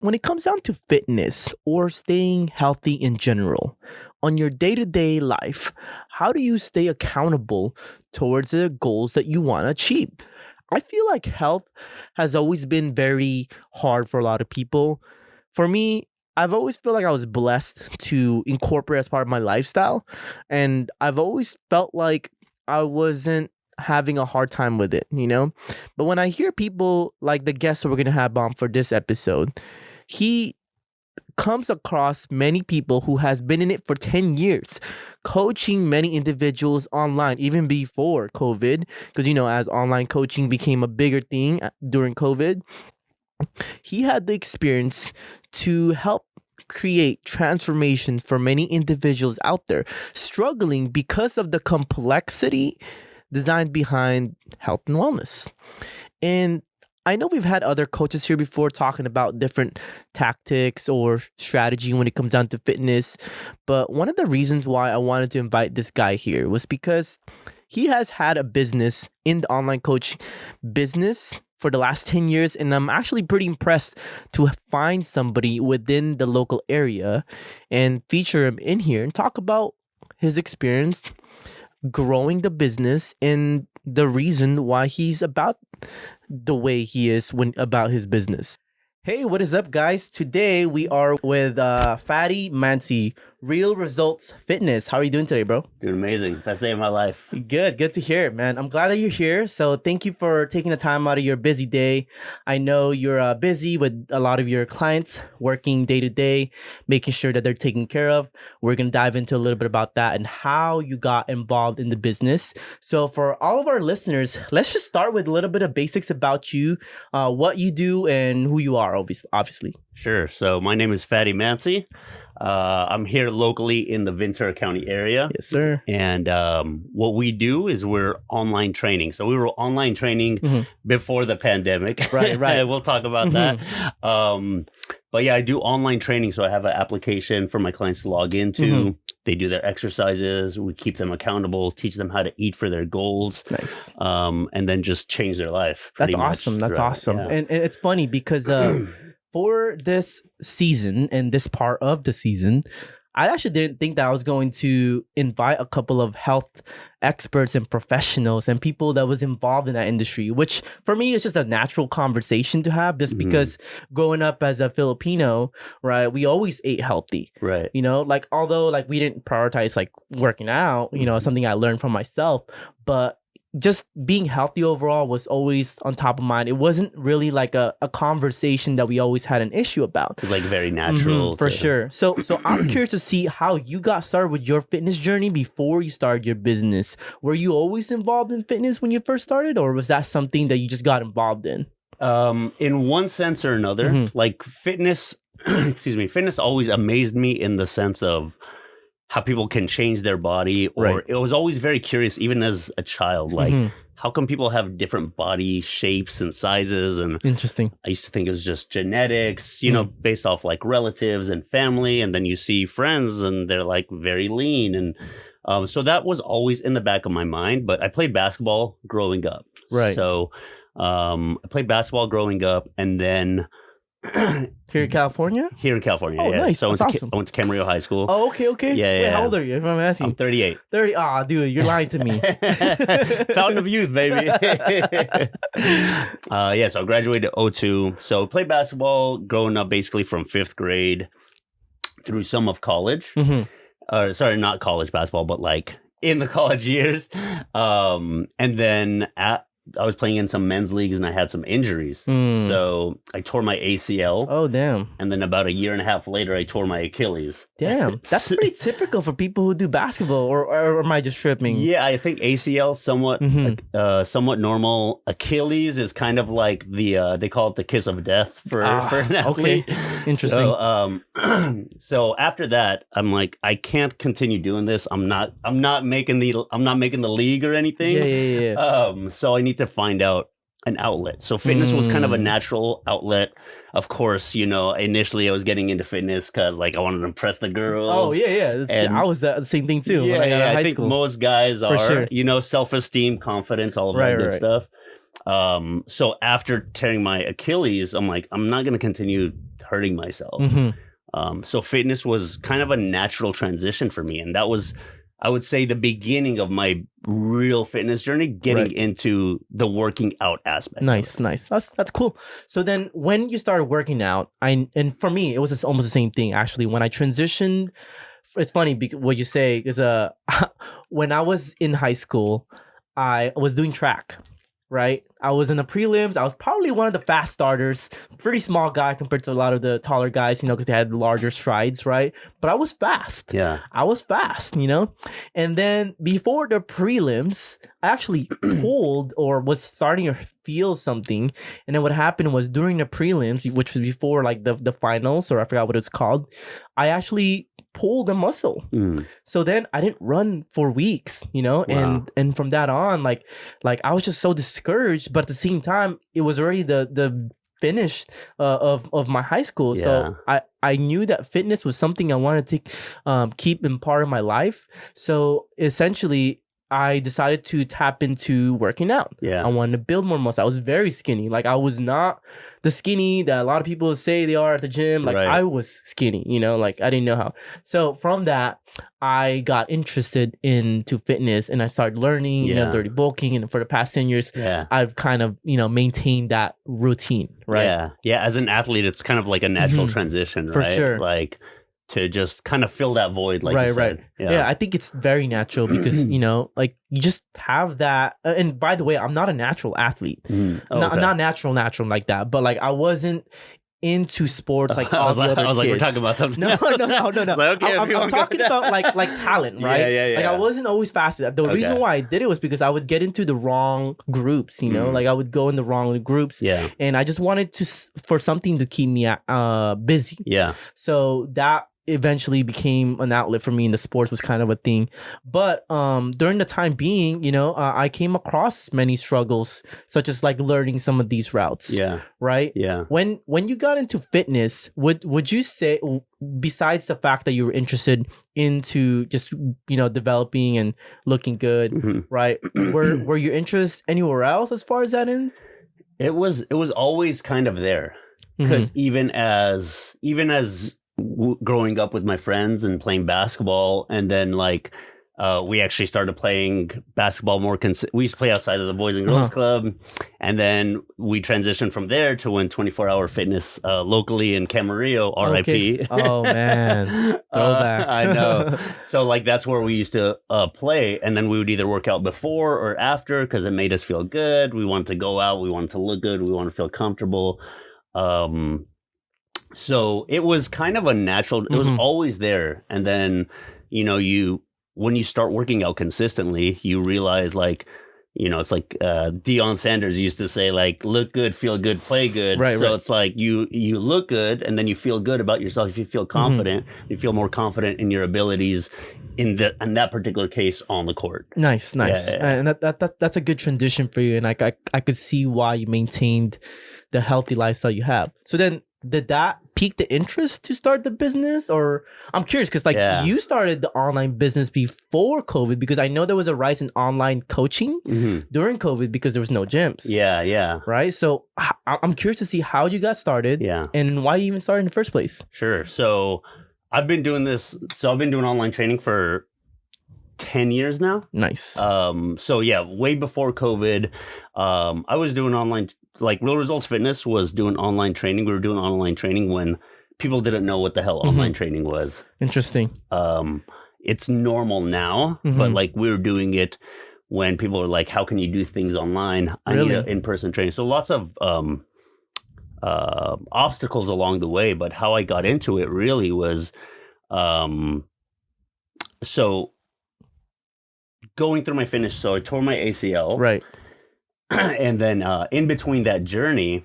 when it comes down to fitness or staying healthy in general, on your day-to-day life, how do you stay accountable towards the goals that you want to achieve? I feel like health has always been very hard for a lot of people. For me, I've always felt like I was blessed to incorporate as part of my lifestyle, and I've always felt like I wasn't having a hard time with it, you know? But when I hear people like the guest that we're going to have on for this episode, he comes across many people who has been in it for 10 years, coaching many individuals online, even before COVID, because, you know, as online coaching became a bigger thing during COVID, he had the experience to help create transformation for many individuals out there struggling because of the complexity designed behind health and wellness. And I know we've had other coaches here before talking about different tactics or strategy when it comes down to fitness. But one of the reasons why I wanted to invite this guy here was because he has had a business in the online coach business for the last 10 years. And I'm actually pretty impressed to find somebody within the local area and feature him in here and talk about his experience growing the business and the reason why he's about the way he is when about his business. Hey, what is up, guys? Today we are with Fady Mansi, Real Results Fitness. How are you doing today, bro? Doing amazing. Best day of my life. Good to hear it, man. I'm glad that you're here. So thank you for taking the time out of your busy day. I know you're busy with a lot of your clients working day to day, making sure that they're taken care of. We're going to dive into a little bit about that and how you got involved in the business. So for all of our listeners, let's just start with a little bit of basics about you, what you do and who you are, obviously. Sure. So my name is Fady Mansi. I'm here locally in the Ventura County area. Yes, sir. And what we do is we're online training. So we were online training before the pandemic. Right. We'll talk about that. But yeah, I do online training. So I have an application for my clients to log into. They do their exercises. We keep them accountable, teach them how to eat for their goals. Nice. And then just change their life. That's awesome. That's awesome. Yeah. And it's funny because for this season and this part of the season, I actually didn't think that I was going to invite a couple of health experts and professionals and people that was involved in that industry, which for me is just a natural conversation to have just because growing up as a Filipino, right, we always ate healthy, right? You know, like although like we didn't prioritize like working out, you know, something I learned from myself, but just being healthy overall was always on top of mind. It wasn't really like a conversation that we always had an issue about. It's like very natural. For sure. So I'm curious to see how you got started with your fitness journey before you started your business. Were you always involved in fitness when you first started, or was that something that you just got involved in? In one sense or another, like fitness, fitness always amazed me in the sense of how people can change their body, or it was always very curious, even as a child, like how come people have different body shapes and sizes? And interesting. I used to think it was just genetics, you know, based off like relatives and family. And then you see friends and they're like very lean. And so that was always in the back of my mind, but I played basketball growing up. Right. So I played basketball growing up, and then Here in California? Here in California, oh, yeah. Nice. So That's awesome. I went to Camarillo High School. Oh, okay. Yeah. Wait, how old are you, if I'm asking? I'm 38. 30? Ah, dude, you're lying to me. Fountain of youth, baby. So I graduated in 02. So played basketball growing up basically from 5th grade through some of college. Sorry, not college basketball, but like in the college years. And then I was playing in some men's leagues and I had some injuries. So I tore my ACL. Oh, damn. And then about a year and a half later, I tore my Achilles. Damn. That's pretty typical for people who do basketball, or am I just tripping? Yeah, I think ACL somewhat normal. Achilles is kind of like they call it the kiss of death for an athlete. Okay. Interesting. So after that, I'm like, I can't continue doing this. I'm not making the league or anything. Yeah. So I need to find out an outlet. So fitness was kind of a natural outlet. Of course, you know, initially I was getting into fitness because like I wanted to impress the girls. Oh, yeah. I was the same thing too. Yeah, when I got out of high I think school. most guys are, sure. you know, self-esteem, confidence, all of that good stuff. So after tearing my Achilles, I'm like, I'm not going to continue hurting myself. Mm-hmm. So fitness was kind of a natural transition for me. And that was, I would say, the beginning of my real fitness journey, getting into the working out aspect. Nice. That's cool. So then when you started working out, and for me, it was almost the same thing, actually. When I transitioned, it's funny because what you say is when I was in high school, I was doing track, right? I was in the prelims. I was probably one of the fast starters, pretty small guy compared to a lot of the taller guys, because they had larger strides, right? But I was fast. Yeah. I was fast, And then before the prelims, I actually pulled or was starting to feel something. And then what happened was during the prelims, which was before like the finals, or I forgot what it's called, I actually pulled a muscle. So then I didn't run for weeks, Wow. and from that on, like I was just so discouraged, but at the same time, it was already the finish of my high school. Yeah. So I knew that fitness was something I wanted to keep in part of my life. So essentially, I decided to tap into working out. Yeah. I wanted to build more muscle. I was very skinny. Like I was not the skinny that a lot of people say they are at the gym. Like I was skinny, like I didn't know how. So from that, I got interested into fitness and I started learning, dirty bulking. And for the past 10 years, I've kind of, maintained that routine, right? Yeah. Yeah. As an athlete, it's kind of like a natural transition, right? For sure. Like to just kind of fill that void, like you said. Yeah, I think it's very natural because, like you just have that. And by the way, I'm not a natural athlete. I'm not natural like that. But like I wasn't into sports like all the other kids. I was like, we're talking about something. No. Like, okay, I'm talking about like talent, right? Yeah. Like I wasn't always fast at that. The reason why I did it was because I would get into the wrong groups, like I would go in the wrong groups. Yeah. And I just wanted for something to keep me busy. Yeah. So that eventually became an outlet for me, and the sports was kind of a thing. But during the time being, I came across many struggles, such as like learning some of these routes. Yeah. Right. Yeah. When you got into fitness, would you say, besides the fact that you were interested into just developing and looking good, right? Were your interests anywhere else as far as that in? It was always kind of there, because even as growing up with my friends and playing basketball, and then like we actually started playing basketball more. We used to play outside of the Boys and Girls Club, and then we transitioned from there to win 24-hour fitness locally in Camarillo, RIP. Oh man, throwback. I know. So like that's where we used to play, and then we would either work out before or after because it made us feel good. We wanted to go out. We wanted to look good. We wanted to feel comfortable. So it was kind of a natural. It was always there, and then when you start working out consistently, you realize like, it's like Deion Sanders used to say, like, look good, feel good, play good. Right, so it's like you look good and then you feel good about yourself. If you feel confident, you feel more confident in your abilities in that particular case on the court. Nice. Yeah. And that's a good transition for you. And I could see why you maintained the healthy lifestyle you have. So then, did that pique the interest to start the business? Or I'm curious because you started the online business before COVID, because I know there was a rise in online coaching during COVID because there was no gyms. Yeah. Right. So I'm curious to see how you got started and why you even started in the first place. Sure. So I've been doing online training for 10 years now. Nice. So yeah, way before COVID, I was doing online, like Real Results Fitness was doing online training. We were doing online training when people didn't know what the hell online training was. Interesting. It's normal now, but like we were doing it when people were like, how can you do things online? I need an in-person training. So lots of obstacles along the way, but how I got into it really was, so going through my finish. So I tore my ACL. Right. And then in between that journey,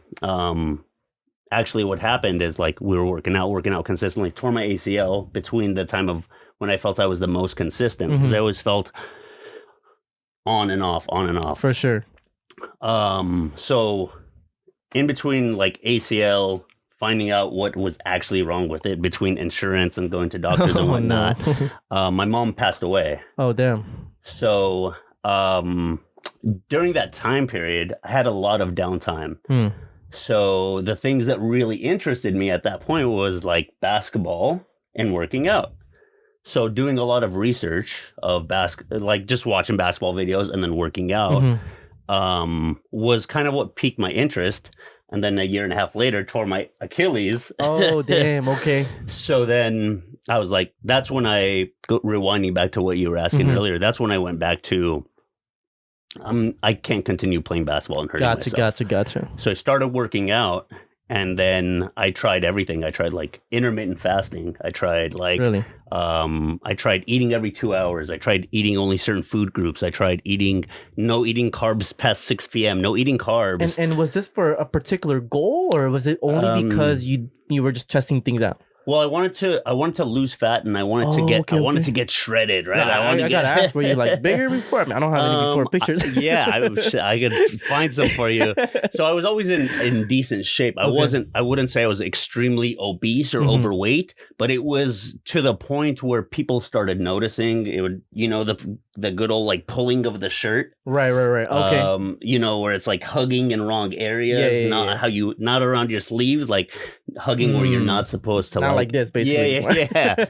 actually what happened is like we were working out consistently, tore my ACL between the time of when I felt I was the most consistent, because I always felt on and off. For sure. So in between like ACL, finding out what was actually wrong with it, between insurance and going to doctors and whatnot, my mom passed away. Oh, damn. So during that time period, I had a lot of downtime. So the things that really interested me at that point was like basketball and working out. So doing a lot of research of like just watching basketball videos and then working out was kind of what piqued my interest. And then a year and a half later, tore my Achilles. Oh, damn. Okay. So then I was like, that's when rewinding back to what you were asking earlier. That's when I went back to, I can't continue playing basketball and hurting myself. Gotcha. So I started working out, and then I tried everything. I tried like intermittent fasting. I tried like, I tried eating every 2 hours. I tried eating only certain food groups. I tried no eating carbs past 6 p.m. No eating carbs. And was this for a particular goal, or was it only because you were just testing things out? Well, I wanted to lose fat, and I wanted to get shredded, right? I gotta ask, were you like bigger before? I mean, I don't have any before pictures. I could find some for you. So I was always in decent shape. I wouldn't say I was extremely obese or overweight, but it was to the point where people started noticing. It would, the good old like pulling of the shirt. Right. Okay. Where it's like hugging in wrong areas, not around your sleeves, like hugging where you're not supposed to. Not like this, basically.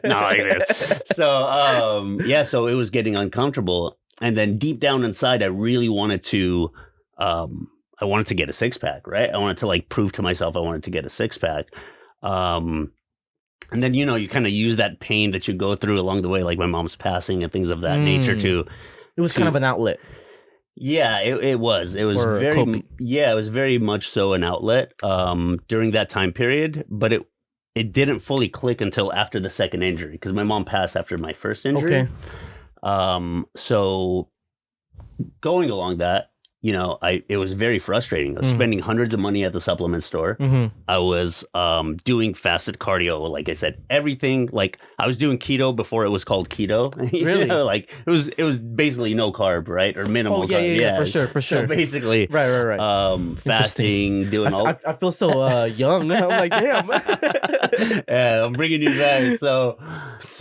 Not like this. So, so it was getting uncomfortable. And then deep down inside, I really wanted to, get a six pack, right? I wanted to like prove to myself I wanted to get a six pack. And then, you kind of use that pain that you go through along the way, like my mom's passing and things of that nature to. It was kind of an outlet. Yeah, it was. It was it was very much so an outlet during that time period, but it didn't fully click until after the second injury, because my mom passed after my first injury. Okay. So going along that, it was very frustrating. I was spending hundreds of money at the supplement store. I was doing fasted cardio, like I said, everything. Like I was doing keto before it was called keto. Really? Like it was basically no carb, right, or minimal carb. Yeah, for sure. So basically, right. Fasting, doing I feel so young. I'm like, damn. Yeah, I'm bringing you back. So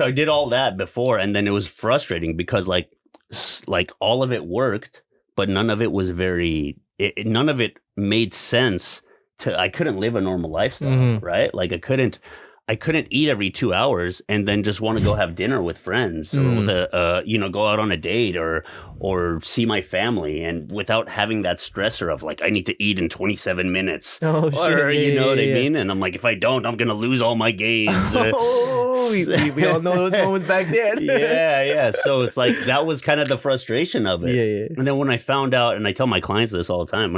I did all that before, and then it was frustrating because like all of it worked, but none of it was none of it made sense I couldn't live a normal lifestyle, right? Like I couldn't eat every 2 hours and then just want to go have dinner with friends or with go out on a date or see my family, and without having that stressor of like, I need to eat in 27 minutes. Oh, shit. You know what I mean? And I'm like, if I don't, I'm going to lose all my gains. We all know those moments back then. Yeah. So it's like, that was kind of the frustration of it. Yeah. And then when I found out, and I tell my clients this all the time,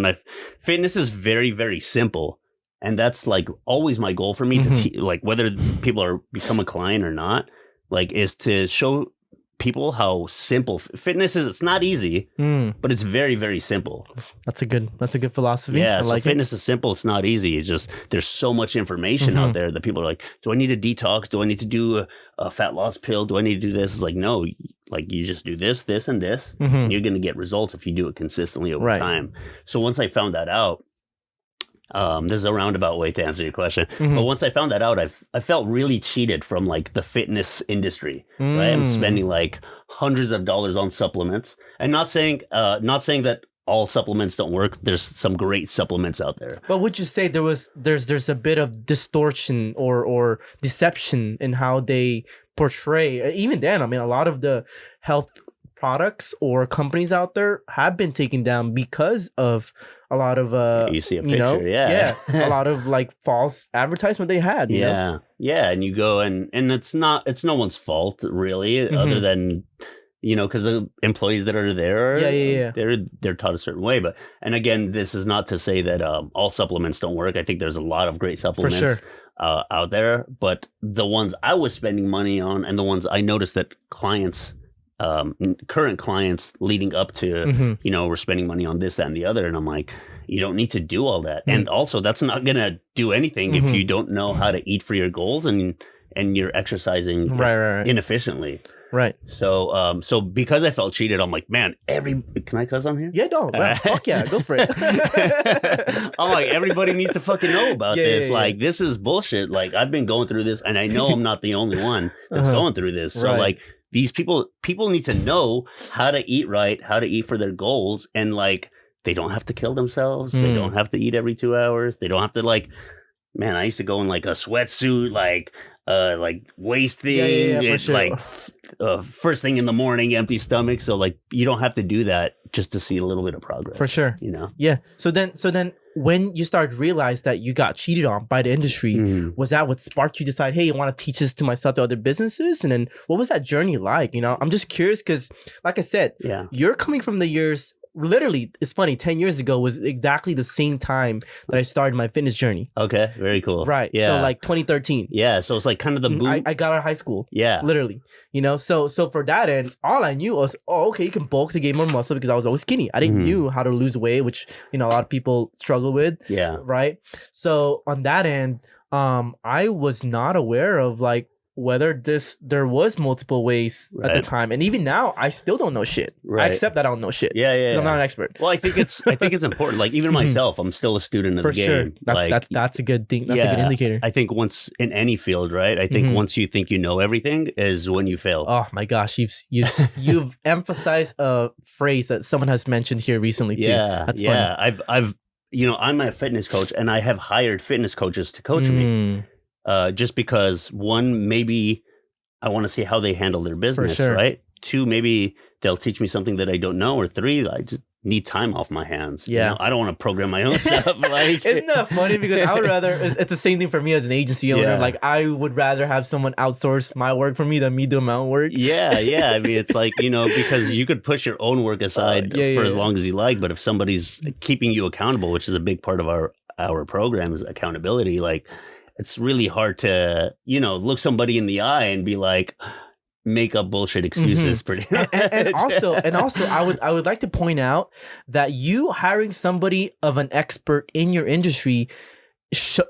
fitness is very, very simple. And that's like always my goal for me to like, whether people become a client or not, like, is to show people how simple fitness is. It's not easy, but it's very, very simple. That's a good philosophy. Yeah. So fitness is simple. It's not easy. It's just, there's so much information out there that people are like, do I need to detox? Do I need to do a fat loss pill? Do I need to do this? It's like, no, like you just do this, this, and this, and you're going to get results if you do it consistently over time. So once I found that out, this is a roundabout way to answer your question, but once I found that out, I felt really cheated from like the fitness industry. Right, I'm spending like hundreds of dollars on supplements, and not saying that all supplements don't work. There's some great supplements out there. But would you say there's a bit of distortion or deception in how they portray? Even then, I mean, a lot of the health products or companies out there have been taken down because of a lot of you see a picture, a lot of like false advertisement they had. You know? And you go and it's no one's fault really, other than because the employees that are there, they're taught a certain way. But and again, this is not to say that all supplements don't work. I think there's a lot of great supplements out there, but the ones I was spending money on and the ones I noticed that clients. Current clients leading up to, we're spending money on this, that, and the other. And I'm like, you don't need to do all that. And also that's not going to do anything if you don't know how to eat for your goals and you're exercising inefficiently. Right. So, because I felt cheated, I'm like, man, can I cuss on here? Yeah, no, fuck yeah, go for it. I'm like, everybody needs to fucking know about this. Like, this is bullshit. Like, I've been going through this, and I know I'm not the only one that's going through this. So, like, these people need to know how to eat right, how to eat for their goals, and like they don't have to kill themselves. They don't have to eat every 2 hours. They don't have to like, man, I used to go in like a sweatsuit, like wasting, for sure. like first thing in the morning, empty stomach. So like, you don't have to do that just to see a little bit of progress. For sure. You know? Yeah. So then when you start to realize that you got cheated on by the industry, was that what sparked you to decide, hey, I want to teach this to myself, to other businesses? And then what was that journey like? You know, I'm just curious because like I said, you're coming from the years, literally, it's funny, 10 years ago was exactly the same time that I started my fitness journey. Okay, very cool. Right. Yeah. So like 2013. Yeah. So it's like kind of the boom. I got out of high school. Yeah. Literally. You know, so for that end, all I knew was, oh, okay, you can bulk to gain more muscle because I was always skinny. I didn't knew how to lose weight, which, you know, a lot of people struggle with. Yeah. Right. So on that end, I was not aware of like whether there was multiple ways at the time, and even now I still don't know shit. I accept that I don't know shit. Yeah. I'm not an expert. Well, I think it's important. Like even myself, I'm still a student of the game. That's a good thing. That's a good indicator. I think once in any field, right? I think once you think you know everything is when you fail. Oh my gosh, you've emphasized a phrase that someone has mentioned here recently too. Yeah, that's funny. I've you know, I'm a fitness coach, and I have hired fitness coaches to coach me. Just because one, maybe I want to see how they handle their business, right? Two, maybe they'll teach me something that I don't know, or three, I just need time off my hands. Yeah, you know, I don't want to program my own stuff. Like, isn't that funny? Because I would rather. It's the same thing for me as an agency owner. Yeah. Like I would rather have someone outsource my work for me than me do my own work. Yeah. I mean, it's like, you know, because you could push your own work aside for as long as you like, but if somebody's keeping you accountable, which is a big part of our program, is accountability. Like, it's really hard to, you know, look somebody in the eye and be like, make up bullshit excuses. Pretty much. and also, I would like to point out that you hiring somebody of an expert in your industry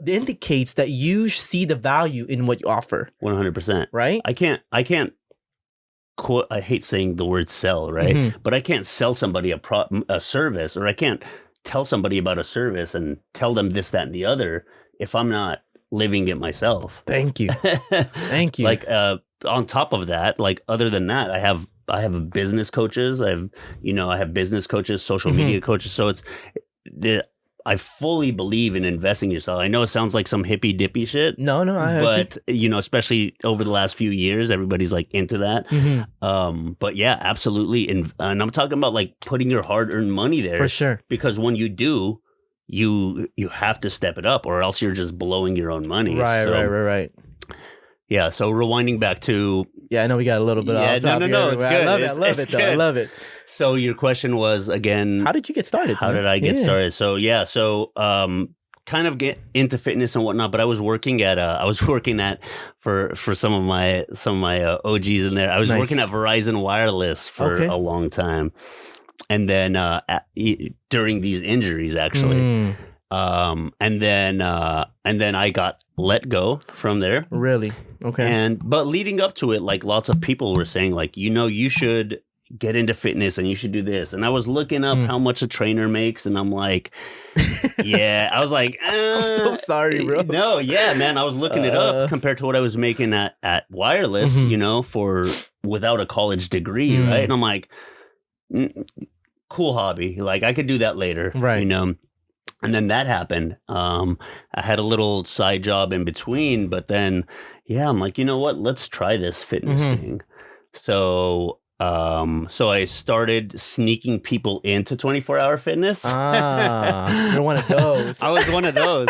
indicates that you see the value in what you offer. 100%. Right? I can't. I hate saying the word sell, right? But I can't sell somebody a service, or I can't tell somebody about a service and tell them this, that, and the other if I'm not living it myself. Thank you. Thank you. Like on top of that, like other than that, I have business coaches. I have business coaches, social media coaches. So I fully believe in investing in yourself. I know it sounds like some hippy dippy shit. No, but you know, especially over the last few years, everybody's like into that. But yeah, absolutely. And I'm talking about like putting your hard earned money there for sure. Because when you do, you have to step it up, or else you're just blowing your own money. Right. Yeah. So rewinding back to I know we got a little bit off. No, it's good. I love it. I love it. So your question was again, how did you get started? How did I get started? So kind of get into fitness and whatnot, but I was working at for some of my OGs in there. I was working at Verizon Wireless for a long time. And then during these injuries, actually, and then I got let go from there. Really? Okay. But leading up to it, like lots of people were saying, like, you know, you should get into fitness and you should do this. And I was looking up how much a trainer makes, and I'm like, I was like, I'm so sorry, bro. No, man, I was looking it up compared to what I was making at Wireless, you know, without a college degree, right? And I'm like, cool hobby. Like I could do that later, right? You know. And then that happened. I had a little side job in between, but then, I'm like, you know what? Let's try this fitness thing. So I started sneaking people into 24-hour fitness. You're one of those. I was one of those,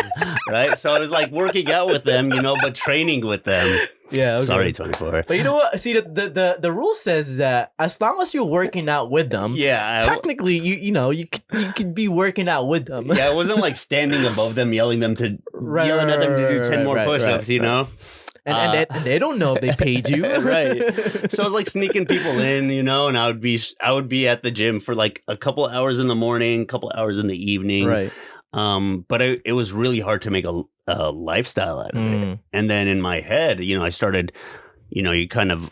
right? So I was like working out with them, you know, but training with them. Yeah. Okay. Sorry, 24. But you know what? See, the rule says that as long as you're working out with them, technically you could be working out with them. Yeah, it wasn't like standing above them, yelling at them to do 10 more push-ups, you know. And they don't know if they paid you. Right. So I was like sneaking people in, you know, and I would be at the gym for like a couple hours in the morning, a couple hours in the evening. Right. But it was really hard to make a lifestyle out of it. And then in my head, you know, I started, you know, you kind of,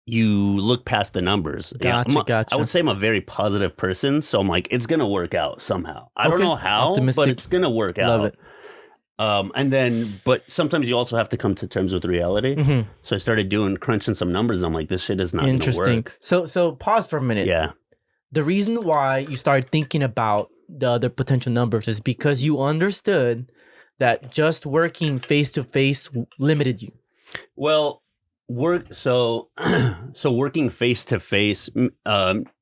you look past the numbers. Gotcha. I would say I'm a very positive person. So I'm like, it's going to work out somehow. I don't know how, optimistic. But it's going to work out. Love it. And then, but sometimes you also have to come to terms with reality. So I started crunching some numbers. And I'm like, this shit is not going to work. So pause for a minute. Yeah. the reason why you started thinking about the other potential numbers is because you understood that just working face to face limited you. Well, so working face to face,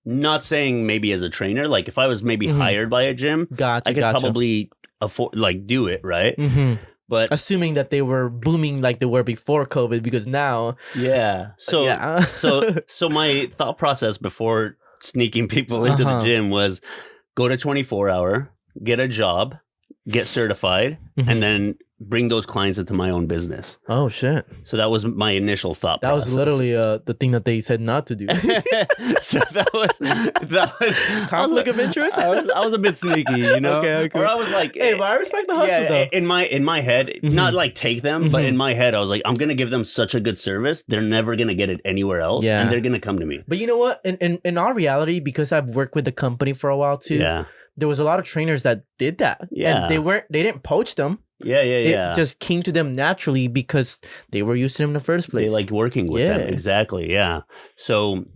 not saying maybe as a trainer, like if I was maybe hired by a gym, I could probably afford, like, do it, right? But assuming that they were booming like they were before COVID, because now, so my thought process before sneaking people into the gym was go to 24-hour, get a job, get certified, and then bring those clients into my own business. Oh shit! So that was my initial thought process. That was literally the thing that they said not to do. So that was conflict of interest. I was a bit sneaky, you know. Okay. Or I was like, hey, but I respect the hustle though. In my head, not like take them, but in my head, I was like, I'm gonna give them such a good service, they're never gonna get it anywhere else, and they're gonna come to me. But you know what? In our reality, because I've worked with the company for a while too. Yeah. There was a lot of trainers that did that. Yeah. And they didn't poach them. Yeah. It just came to them naturally because they were used to them in the first place. They like working with them. Exactly. Yeah. So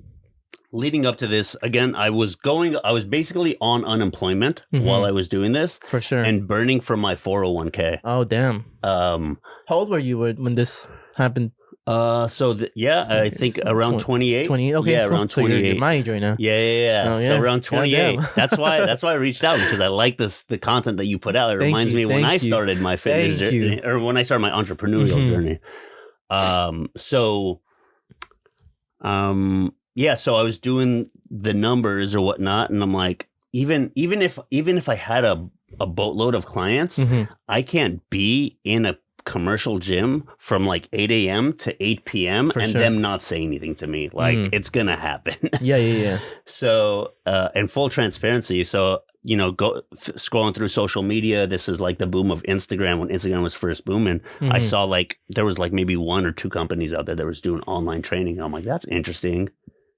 leading up to this, again, I was basically on unemployment while I was doing this. For sure. And burning from my 401k. Oh, damn. How old were you when this happened? I think around 28. 28, okay, yeah, cool. around So 28. you're my age right now. Yeah. Oh, yeah. So around 28. Yeah, that's why I reached out, because I like the content that you put out. It reminds me when I started my fitness journey, or when I started my entrepreneurial journey. So I was doing the numbers or whatnot, and I'm like, even if I had a boatload of clients, I can't be in a commercial gym from like 8 a.m. to 8 p.m. and them not say anything to me. Like, it's gonna happen. Yeah. So, and full transparency. So, scrolling through social media, this is like the boom of Instagram. When Instagram was first booming, I saw like there was like maybe 1 or 2 companies out there that was doing online training. I'm like, that's interesting.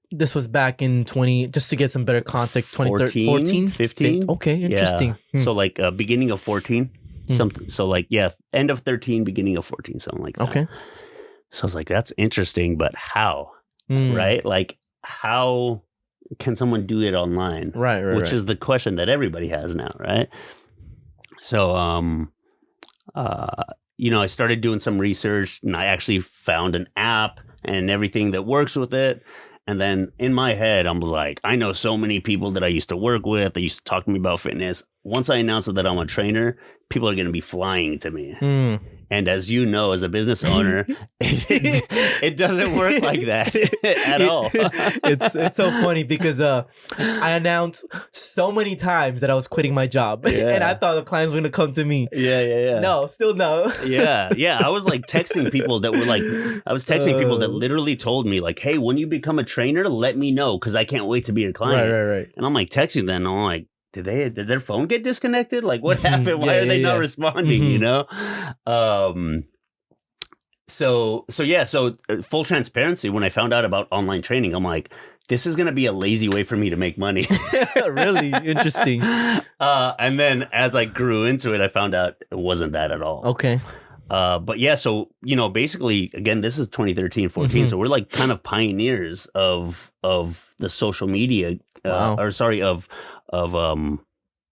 This was back in just to get some better context, 14, 15. Okay, interesting. Yeah. So like beginning of 14. Something. So like, end of 13, beginning of 14, something like that. Okay. So I was like, that's interesting, but how? Right? Like, how can someone do it online? Right. Which is the question that everybody has now, right? So, I started doing some research, and I actually found an app and everything that works with it. And then in my head, I was like, I know so many people that I used to work with. They used to talk to me about fitness. Once I announced that I'm a trainer, people are going to be flying to me. And as you know, as a business owner, it doesn't work like that at all. It's so funny because I announced so many times that I was quitting my job, and I thought the clients were going to come to me. Yeah. No, still no. Yeah. I was like texting people that were like, people that literally told me like, hey, when you become a trainer, let me know, because I can't wait to be your client. Right. And I'm like texting them, and I'm like, did their phone get disconnected? Like, what happened? Why are they not responding? You know? So full transparency, when I found out about online training, I'm like, this is going to be a lazy way for me to make money. Really interesting. And then as I grew into it, I found out it wasn't that at all. Okay. But yeah, so, basically, again, this is 2013, 14. So we're like kind of pioneers of the social media, of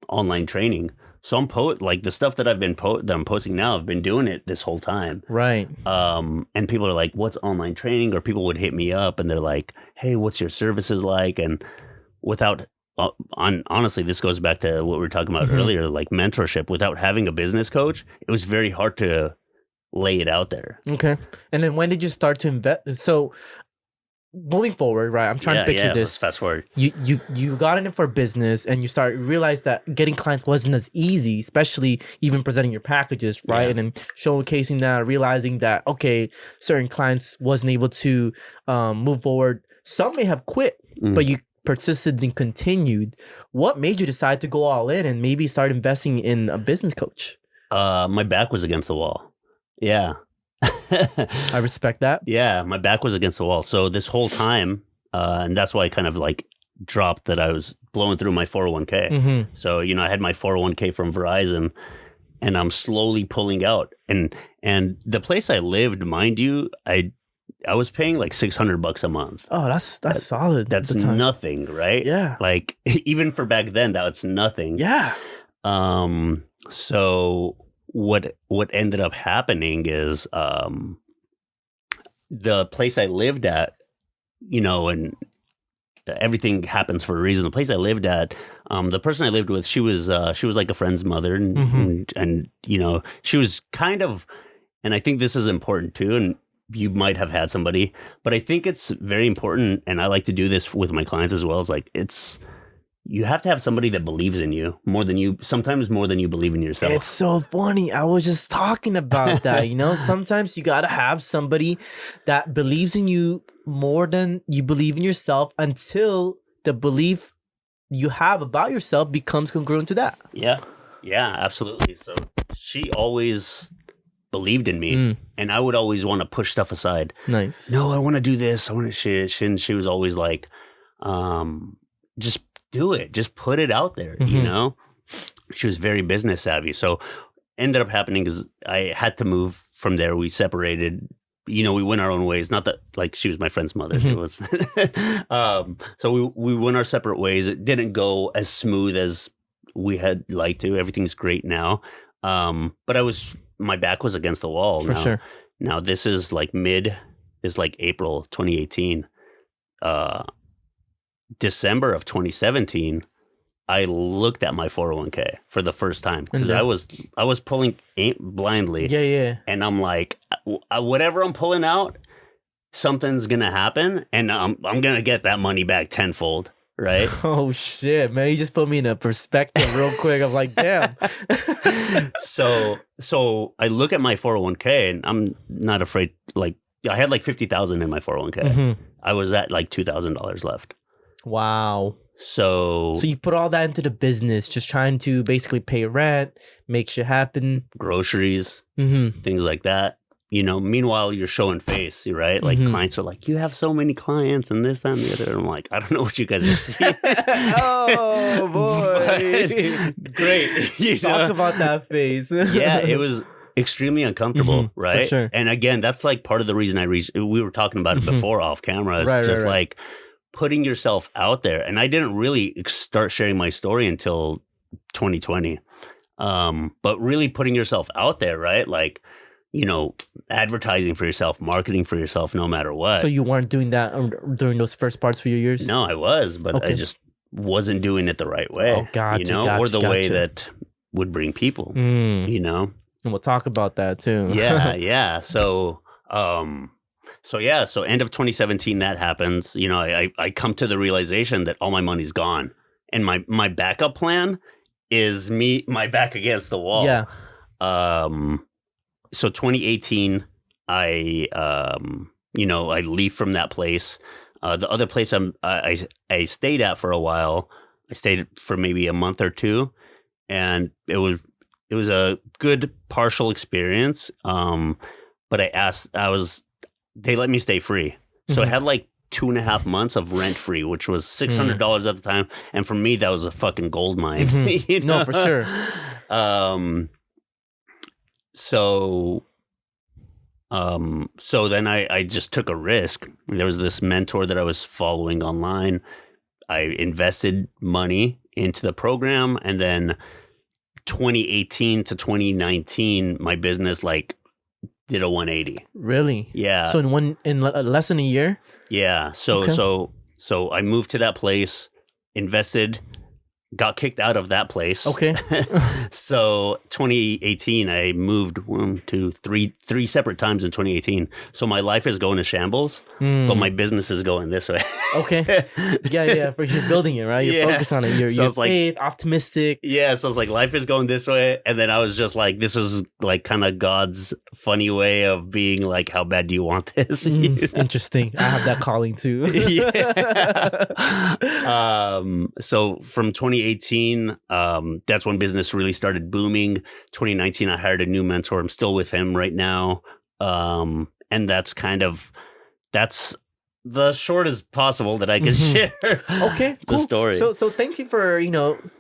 online training. So I'm like the stuff that I'm posting now, I've been doing it this whole time. Right. And people are like, what's online training? Or people would hit me up and they're like, hey, what's your services like? And honestly, this goes back to what we were talking about earlier, like mentorship. Without having a business coach, it was very hard to lay it out there. Okay. And then when did you start to invest? So moving forward, right? I'm trying to picture this. Let's fast forward. You got in it for business, and you realized that getting clients wasn't as easy, especially even presenting your packages, right? Yeah. And then showcasing that, realizing that certain clients wasn't able to move forward. Some may have quit, but you persisted and continued. What made you decide to go all in and maybe start investing in a business coach? My back was against the wall. Yeah. I respect that. Yeah, my back was against the wall. So this whole time, and that's why I kind of like dropped that I was blowing through my 401k. So, I had my 401k from Verizon, and I'm slowly pulling out. And the place I lived, mind you, I was paying like $600 a month. Oh, that's solid. That's at the time. nothing, right? Yeah. Like even for back then, that's nothing. Yeah. So what ended up happening is the place I lived at, you know, and everything happens for a reason. The place I lived at, the person I lived with, she was like a friend's mother, and you know, she was kind of, and I think this is important too, and you might have had somebody, but I think it's very important, and I like to do this with my clients as well. It's like you have to have somebody that believes in you sometimes more than you believe in yourself. It's so funny. I was just talking about that. You know, sometimes you got to have somebody that believes in you more than you believe in yourself until the belief you have about yourself becomes congruent to that. Yeah. Yeah, absolutely. So she always believed in me, and I would always want to push stuff aside. Nice. No, I want to do this. I want to she was always like, just do it. Just put it out there, you know? She was very business savvy. So ended up happening is I had to move from there. We separated, you know, we went our own ways. Not that like she was my friend's mother. It was, so we went our separate ways. It didn't go as smooth as we had liked to. Everything's great now. But my back was against the wall. For sure. Now this is like April 2018. December of 2017, I looked at my 401k for the first time because I was pulling blindly. Yeah. And I'm like, whatever I'm pulling out, something's gonna happen, and I'm gonna get that money back tenfold. Right? Oh shit, man! You just put me in a perspective real quick. I'm like, damn. So I look at my 401k, and I'm not afraid. Like I had like 50,000 in my 401k. I was at like $2,000 left. Wow. So you put all that into the business, just trying to basically pay rent, make shit happen, groceries, things like that. You know, meanwhile, you're showing face, right? Like clients are like, you have so many clients and this, that, and the other. And I'm like, I don't know what you guys are seeing. Oh, boy. Great. You Talk know? about that face. Yeah, it was extremely uncomfortable, right? For sure. And again, that's like part of the reason we were talking about it before off camera. It's just like putting yourself out there. And I didn't really start sharing my story until 2020. But really putting yourself out there, right? Like, you know, advertising for yourself, marketing for yourself, no matter what. So you weren't doing that during those first parts for your years? No, I was, but I just wasn't doing it the right way. Oh, gotcha, you know, or the way that would bring people, you know? And we'll talk about that too. Yeah. So end of 2017, that happens. You know, I come to the realization that all my money's gone. And my backup plan is my back against the wall. Yeah. So 2018, I leave from that place. The other place I stayed at for a while, I stayed for maybe a month or two, and it was a good partial experience. But they let me stay free. So I had like 2.5 months of rent free, which was $600 at the time. And for me, that was a fucking gold mine. You know? No, for sure. So then I just took a risk. There was this mentor that I was following online. I invested money into the program, and then 2018 to 2019, my business like did a 180. Really? Yeah. So in less than a year? Yeah. So I moved to that place, invested, got kicked out of that place. Okay. So 2018, I moved 3 separate times in 2018. So my life is going to shambles, but my business is going this way. Okay. Yeah. For you're building it, right? You're focused on it. You're faith, optimistic. Yeah. So it's like life is going this way. And then I was just like, this is like kind of God's funny way of being like, how bad do you want this? Interesting. I have that calling too. So from 2018, that's when business really started booming. 2019, I hired a new mentor. I'm still with him right now. And that's the shortest possible that I can share. Okay, cool. The story. So thank you for,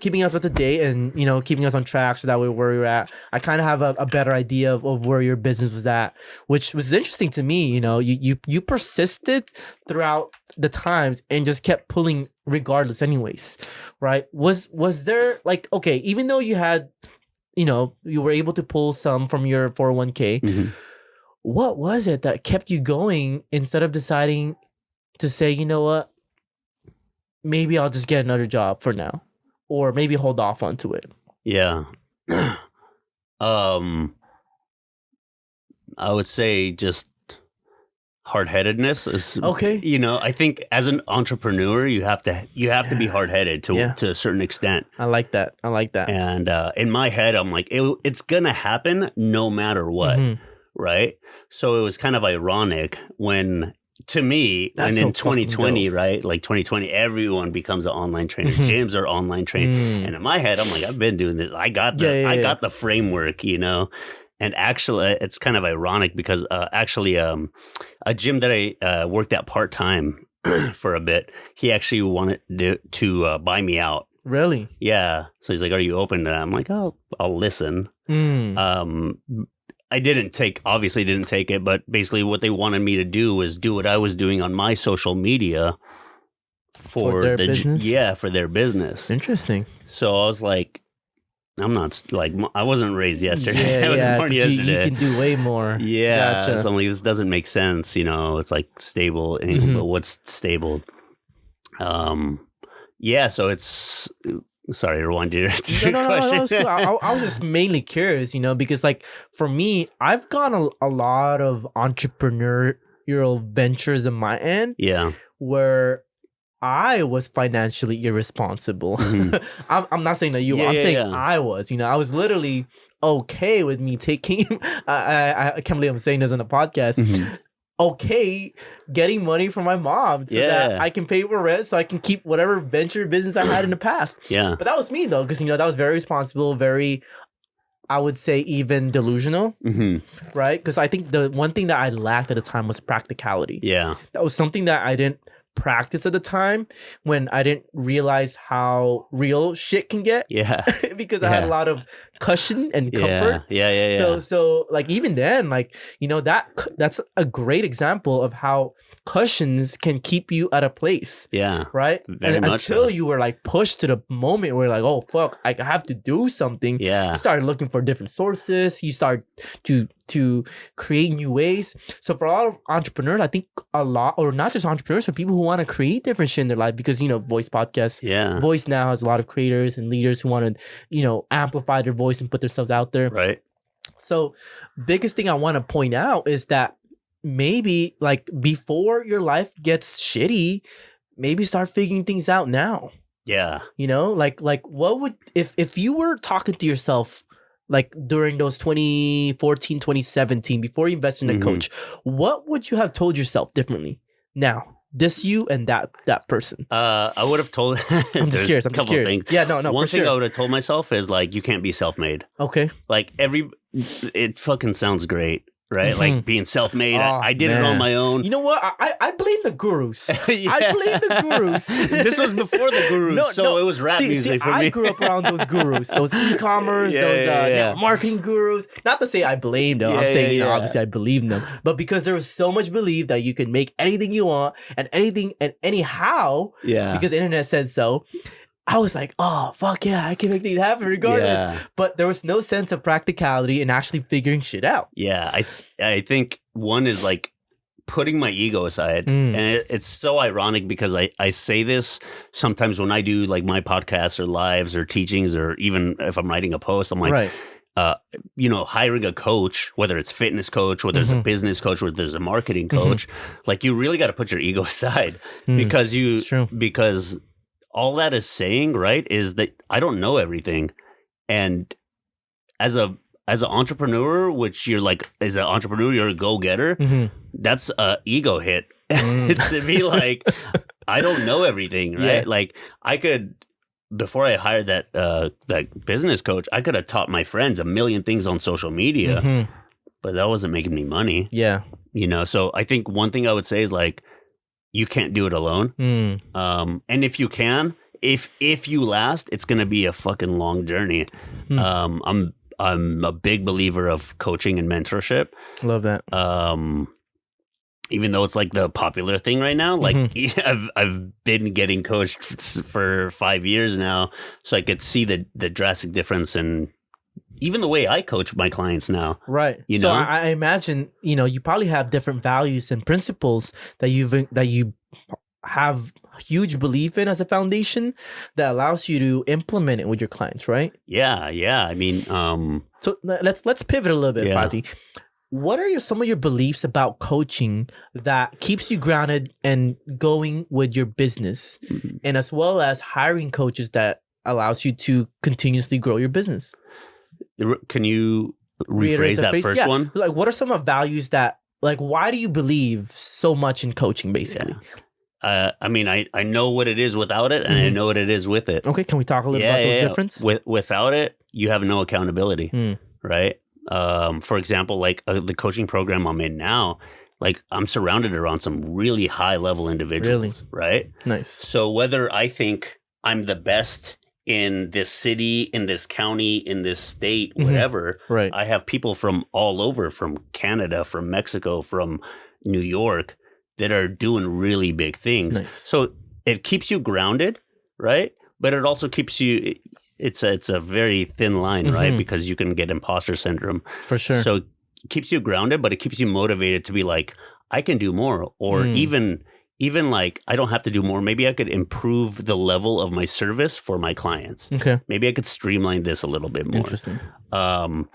keeping us up to date and, keeping us on track so that way where you're at. I kind of have a better idea of where your business was at, which was interesting to me. You persisted throughout the times and just kept pulling regardless anyways, right? Was there like, okay, even though you had, you were able to pull some from your 401k, Mm-hmm. what was it that kept you going instead of deciding to say, you know what, maybe I'll just get another job for now, or maybe hold off onto it? Yeah. I would say just hard-headedness is Okay. I think as an entrepreneur you have to be hard-headed to a certain extent. I like that. And in my head I'm like it's gonna happen no matter what. Mhm. Right? So it was kind of ironic when, to me, That's when in so fucking 2020, dope. right? Like 2020, everyone becomes an online trainer. Mhm. Gyms are online trained. And in my head, I'm like, I've been doing this. I got I got the framework, And actually, it's kind of ironic because a gym that I worked at part-time for a bit, he actually wanted to buy me out. Really? Yeah. So he's like, are you open to that? I'm like, oh, I'll listen. I obviously didn't take it, but basically what they wanted me to do was do what I was doing on my social media for their business? For their business. Interesting. So I was like, I'm not like, I wasn't raised yesterday. I was born 'cause yesterday. You can do way more. Yeah. Gotcha. So I'm like, this doesn't make sense. It's like stable. But what's stable? Yeah. So it's, sorry, rewind your question. No, it's cool. I was just mainly curious, because like for me, I've gone a lot of entrepreneurial ventures in my end. Yeah. Where I was financially irresponsible. I'm not saying that you were. I'm saying I was. I was literally okay with me taking. I can't believe I'm saying this on the podcast. Okay, getting money from my mom so that I can pay for rent, so I can keep whatever venture business I had in the past. Yeah, but that was me though, because that was very responsible, very, I would say, even delusional, right? Because I think the one thing that I lacked at the time was practicality. Yeah, that was something that I didn't practice at the time when I didn't realize how real shit can get. Yeah, because I had a lot of cushion and comfort. Yeah. So like even then, like that's a great example of how cushions can keep you at a place. Yeah, right. Very much until so. You were like pushed to the moment where like, oh fuck, I have to do something. Yeah, you started looking for different sources. You start to create new ways. So for a lot of entrepreneurs, I think a lot, or not just entrepreneurs, but people who want to create different shit in their life, because Voice Podcast, Voice now has a lot of creators and leaders who want to amplify their voice and put themselves out there. Right. So biggest thing I want to point out is that maybe like before your life gets shitty, maybe start figuring things out now. Yeah. Like what would, if you were talking to yourself like during those 2014, 2017, before you invested in a coach, what would you have told yourself differently now? This you and that person. I would have told. I'm just curious. Things. Yeah, no. One thing I would have told myself is like, you can't be self-made. Okay. Like it fucking sounds great. Right? Like being self-made. I did it on my own. You know what? I blame the gurus. I blame the gurus. This was before the gurus, so it was rap music for me. I grew up around those gurus, those e-commerce, those marketing gurus. Not to say I blame them. I'm saying, obviously I believe in them. But because there was so much belief that you could make anything you want and anything and anyhow, because the internet said so, I was like, oh, fuck yeah, I can make things happen regardless. Yeah. But there was no sense of practicality and actually figuring shit out. Yeah, I think one is like putting my ego aside. And it's so ironic because I say this sometimes when I do like my podcasts or lives or teachings, or even if I'm writing a post, I'm like, hiring a coach, whether it's fitness coach, whether it's a business coach, whether there's a marketing coach, like you really got to put your ego aside because all that is saying, right, is that I don't know everything. And as an entrepreneur, which you're like, as an entrepreneur, you're a go-getter, that's a ego hit. To be like, I don't know everything, right? Yeah. Like I could, before I hired that business coach, I could have taught my friends a million things on social media, but that wasn't making me money. Yeah. So I think one thing I would say is like, you can't do it alone. And if you can, if you last, it's going to be a fucking long journey. I'm a big believer of coaching and mentorship. Love that. Even though it's like the popular thing right now, like I've been getting coached for 5 years now, so I could see the drastic difference in even the way I coach my clients now. Right. You so know? I imagine, you probably have different values and principles that you have huge belief in as a foundation that allows you to implement it with your clients, right? Yeah. I mean, so let's pivot a little bit, Fady. What are some of your beliefs about coaching that keeps you grounded and going with your business, and as well as hiring coaches that allows you to continuously grow your business? Can you rephrase that first one? Like, what are some of values that, like, why do you believe so much in coaching, basically? I mean, I know what it is without it, and I know what it is with it. Okay, can we talk a little about those differences? Without it, you have no accountability, right? For example, like the coaching program I'm in now, like I'm surrounded around some really high level individuals, right? Nice. So whether I think I'm the best in this city, in this county, in this state, whatever, right? I have people from all over, from Canada, from Mexico, from New York, that are doing really big things. Nice. So it keeps you grounded, right? But it also keeps you, it's a very thin line, right? Because you can get imposter syndrome. For sure. So it keeps you grounded, but it keeps you motivated to be like, I can do more. Or even like, I don't have to do more. Maybe I could improve the level of my service for my clients. Okay. Maybe I could streamline this a little bit more. Interesting. But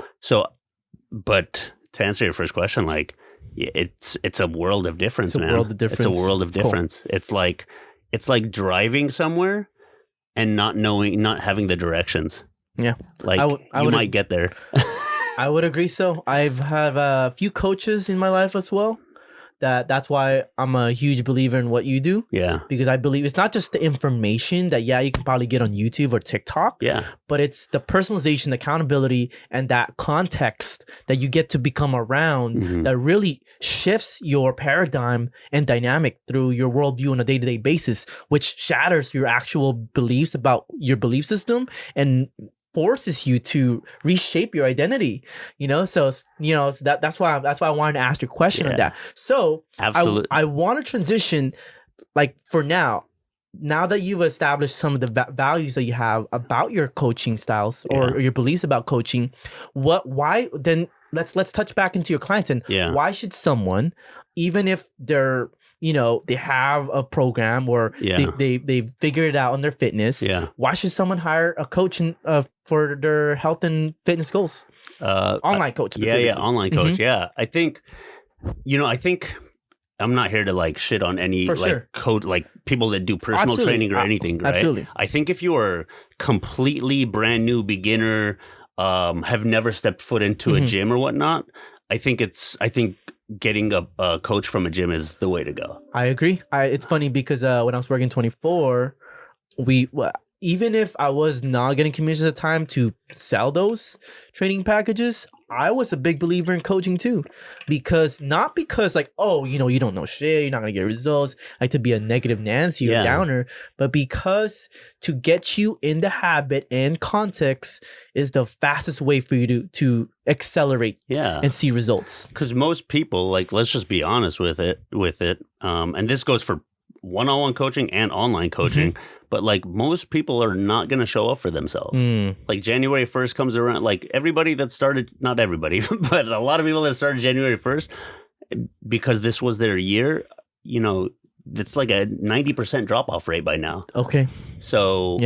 to answer your first question, like, it's a world of difference, man. It's a world of difference. Cool. It's like driving somewhere and not having the directions. Yeah. Like, you might get there. I would agree so. I've had a few coaches in my life as well. That's why I'm a huge believer in what you do. Yeah. Because I believe it's not just the information that, you can probably get on YouTube or TikTok. Yeah. But it's the personalization, the accountability, and that context that you get to become around that really shifts your paradigm and dynamic through your worldview on a day-to-day basis, which shatters your actual beliefs about your belief system and forces you to reshape your identity, so that's why I wanted to ask your question on that. So absolutely, I want to transition, like, for now that you've established some of the values that you have about your coaching styles or your beliefs about coaching, why then let's touch back into your clients and why should someone, even if they're they have a program or they figured it out on their fitness. Why should someone hire a coach for their health and fitness goals? Online coach. Online coach. Yeah. I think I'm not here to like shit on any coach, like people that do personal training or anything, right? Absolutely. I think if you are completely brand new beginner, have never stepped foot into a gym or whatnot, I think getting a coach from a gym is the way to go. I agree. It's funny because when I was working 24, even if I was not getting commissions at the time to sell those training packages, I was a big believer in coaching too. Not because like, you don't know shit, you're not going to get results, like to be a negative Nancy or downer, but because to get you in the habit and context is the fastest way for you to accelerate and see results. Because most people, like, let's just be honest with it. And this goes for one-on-one coaching and online coaching. But like most people are not going to show up for themselves. Like January 1st comes around, like everybody that started, not everybody, but a lot of people that started January 1st, because this was their year, it's like a 90% drop off rate by now. Okay. So,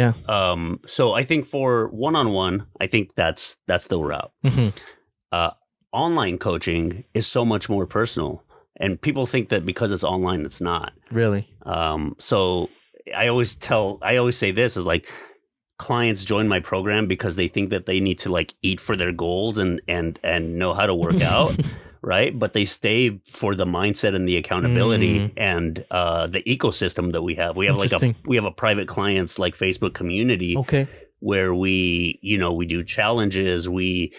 so I think for one-on-one, I think that's the route. Online coaching is so much more personal, and people think that because it's online, it's not really. So I always say this is like, clients join my program because they think that they need to like eat for their goals and know how to work out. Right. But they stay for the mindset and the accountability and the ecosystem that we have. We have a private clients like Facebook community where we do challenges. We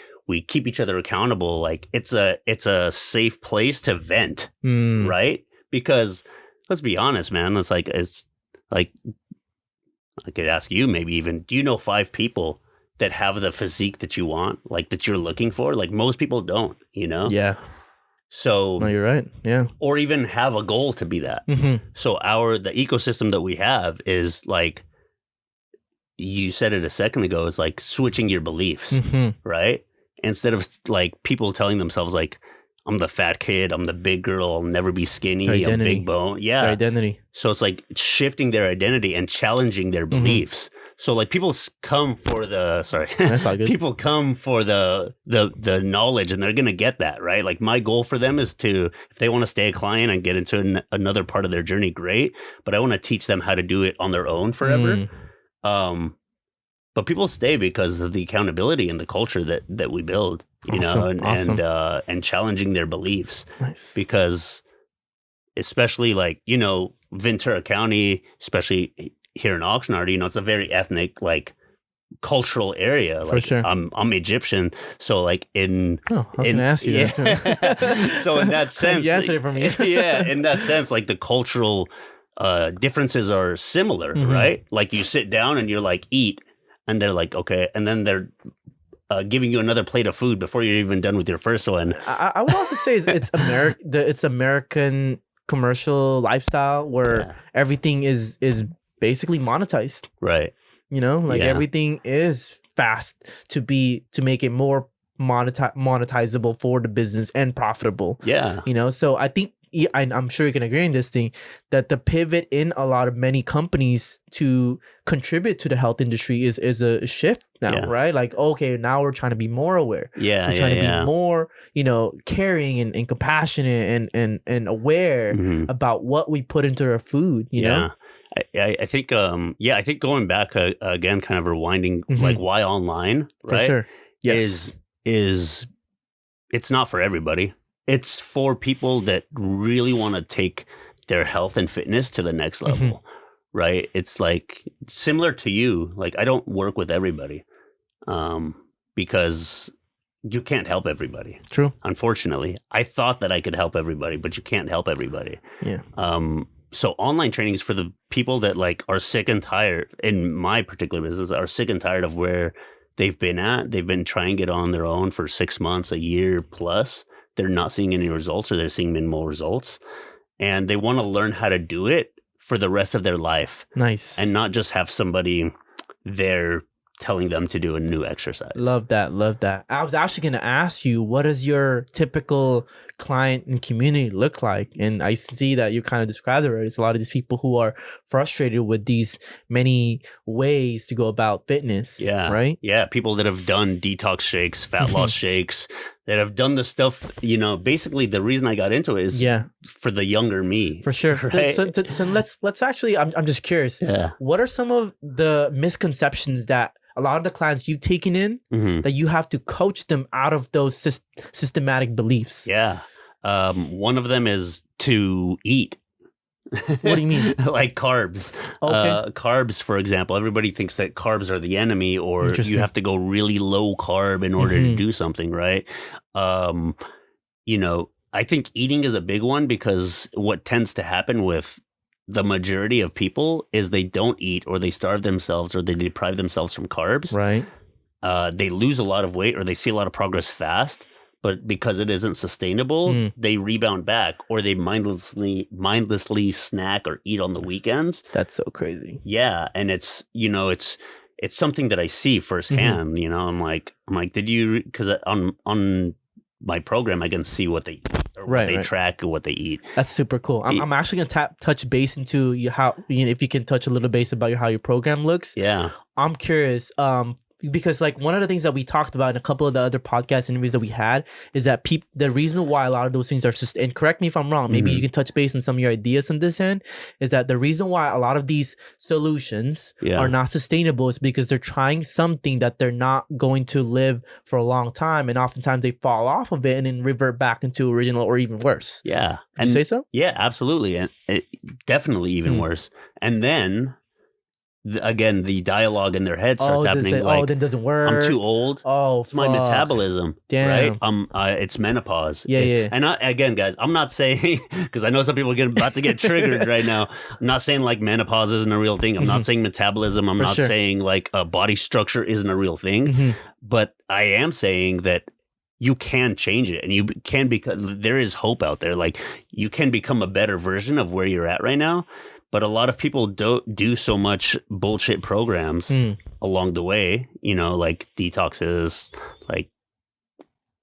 keep each other accountable. Like it's a safe place to vent. Right. Because let's be honest, man. It's like I could ask you maybe even, do you know 5 people that have the physique that you want, like that you're looking for? Like most people don't, you know? Yeah. So No, you're right. Yeah. or even have a goal to be that. So the ecosystem that we have is like, you said it a second ago, is like switching your beliefs, right? Instead of like people telling themselves like, I'm the fat kid, I'm the big girl, I'll never be skinny, I'm big bone. Yeah. Their identity. So it's like shifting their identity and challenging their beliefs. So like people come for That's all good. people come for the knowledge, and they're going to get that, right? Like my goal for them is to, if they want to stay a client and get into another part of their journey, great. But I want to teach them how to do it on their own forever. But people stay because of the accountability and the culture that we build, you know, and challenging their beliefs. Nice. Because especially like, you know, Ventura County, especially here in Oxnard, you know, it's a very ethnic, like cultural area. Like, for sure. I'm Egyptian, so like I was gonna ask you that too. So in that sense, you answered it for me. Yeah, in that sense, like the cultural differences are similar, right? Like you sit down and you're like, eat. And they're like, okay. And then they're giving you another plate of food before you're even done with your first one. I would also say it's American commercial lifestyle where everything is basically monetized. Right. You know, like everything is fast to make it more monetizable for the business and profitable. Yeah. You know, so I think I'm sure you can agree in this thing that the pivot in a lot of many companies to contribute to the health industry is a shift now, right? Like, okay, now we're trying to be more aware. Yeah. We're trying to be more, you know, caring and compassionate and aware about what we put into our food, you know? I think, I think going back again, kind of rewinding, like why online, right? For sure. Yes. Is it's not for everybody. It's for people that really want to take their health and fitness to the next level, right? It's like similar to you. Like I don't work with everybody because you can't help everybody. True. Unfortunately, I thought that I could help everybody, but you can't help everybody. Yeah. So online training is for the people that like are sick and tired, in my particular business, are sick and tired of where they've been at. They've been trying it on their own for 6 months, a year plus. They're not seeing any results, or they're seeing minimal results. And they want to learn how to do it for the rest of their life. Nice. And not just have somebody there telling them to do a new exercise. Love that. Love that. I was actually going to ask you, what does your typical client and community look like? And I see that you kind of described it already. It's a lot of these people who are frustrated with these many ways to go about fitness. Yeah. Right? Yeah. People that have done detox shakes, fat loss shakes, that have done the stuff, you know, basically the reason I got into it is for the younger me. For sure. Right? So let's actually, I'm just curious. Yeah. What are some of the misconceptions that a lot of the clients you've taken in that you have to coach them out of those systematic beliefs? Yeah. One of them is to eat. What do you mean? Like carbs. Okay. Carbs, for example. Everybody thinks that carbs are the enemy, or you have to go really low carb in order to do something, right? You know, I think eating is a big one, because what tends to happen with the majority of people is they don't eat, or they starve themselves, or they deprive themselves from carbs. Right. They lose a lot of weight, or they see a lot of progress fast. But because it isn't sustainable, they rebound back, or they mindlessly snack or eat on the weekends. That's so crazy. Yeah, and it's, you know, it's something that I see firsthand. You know, I'm like, did you? Because on my program, I can see what they eat, or what they track, or what they eat. That's super cool. I'm actually gonna touch base into how, you know, if you can touch a little base about how your program looks. Yeah, I'm curious. Because like one of the things that we talked about in a couple of the other podcast interviews that we had is that the reason why a lot of those things are just, and correct me if I'm wrong, maybe you can touch base on some of your ideas on this end, is that the reason why a lot of these solutions are not sustainable is because they're trying something that they're not going to live for a long time, and oftentimes they fall off of it and then revert back into original or even worse. Yeah. Would you say so? Yeah, absolutely. And definitely even worse. And then again, the dialogue in their head starts happening. Say, like, then it doesn't work. I'm too old. Oh, it's my metabolism. Damn. Right? It's menopause. Yeah. And again, guys, I'm not saying, because I know some people are about to get triggered right now. I'm not saying like menopause isn't a real thing. I'm not saying metabolism. I'm not saying like body structure isn't a real thing. But I am saying that you can change it, and you can become, there is hope out there. Like, you can become a better version of where you're at right now. But a lot of people don't do so much bullshit programs along the way, you know, like detoxes, like,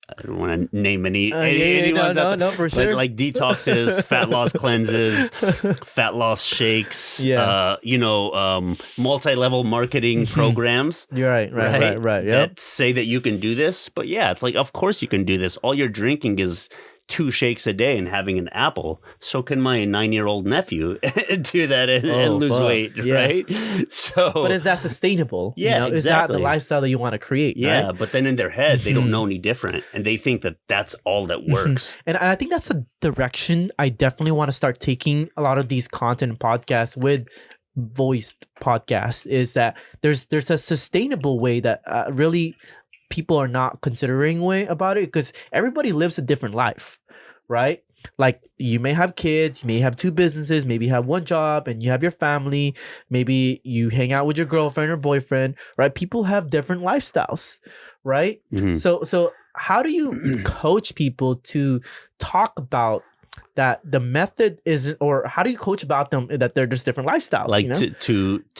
I don't want to name any ones out there, no, for sure. but like detoxes, fat loss cleanses, fat loss shakes, multi-level marketing programs. You're right. Yep. That say that you can do this. But yeah, it's like, of course you can do this. All you're drinking is 2 shakes a day and having an apple. So can my 9-year-old nephew do that and lose weight, right? So, but is that sustainable? Yeah, exactly. Is that the lifestyle that you want to create? Yeah, right? But then in their head, they don't know any different, and they think that that's all that works. And I think that's a direction I definitely want to start taking a lot of these content podcasts with voiced podcasts, is that there's a sustainable way that really people are not considering way about it, because everybody lives a different life, right? Like, you may have kids, you may have 2 businesses, maybe you have 1 job and you have your family, maybe you hang out with your girlfriend or boyfriend, right? People have different lifestyles, right? So how do you coach people to talk about that the method isn't, or how do you coach about them that they're just different lifestyles? Like, you know?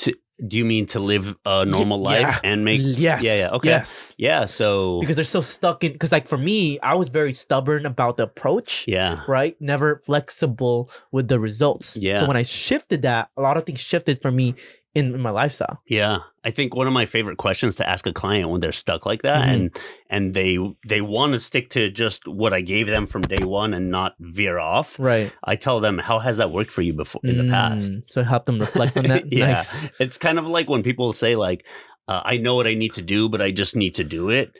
to do you mean to live a normal life and make? Yes. Yeah. Okay. Yes. Yeah. So because they're so stuck in, because like for me, I was very stubborn about the approach. Yeah. Right. Never flexible with the results. Yeah. So when I shifted that, a lot of things shifted for me in my lifestyle. Yeah. I think one of my favorite questions to ask a client when they're stuck like that, and they want to stick to just what I gave them from day one and not veer off. Right. I tell them, how has that worked for you before in the past? So help them reflect on that. Yeah. Nice. It's kind of like when people say like, I know what I need to do, but I just need to do it.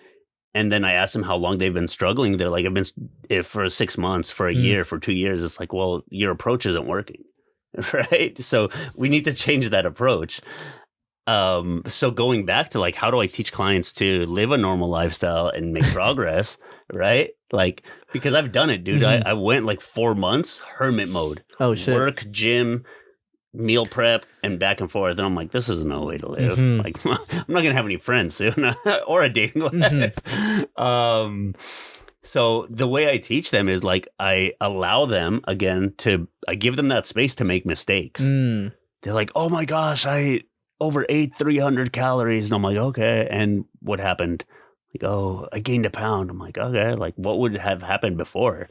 And then I ask them how long they've been struggling. They're like, I've been for 6 months, for a year, for 2 years. It's like, well, your approach isn't working. Right. So we need to change that approach. So going back to like, how do I teach clients to live a normal lifestyle and make progress? Right. Like, because I've done it, dude. I went like 4 months hermit mode. Oh, shit. Work, gym, meal prep, and back and forth. And I'm like, this is no way to live. Like, I'm not going to have any friends soon or a dating life. So the way I teach them is like, I allow them, again, I give them that space to make mistakes. They're like, oh my gosh, I overate 300 calories. And I'm like, okay. And what happened? Like, oh, I gained a pound. I'm like, okay. Like, what would have happened before?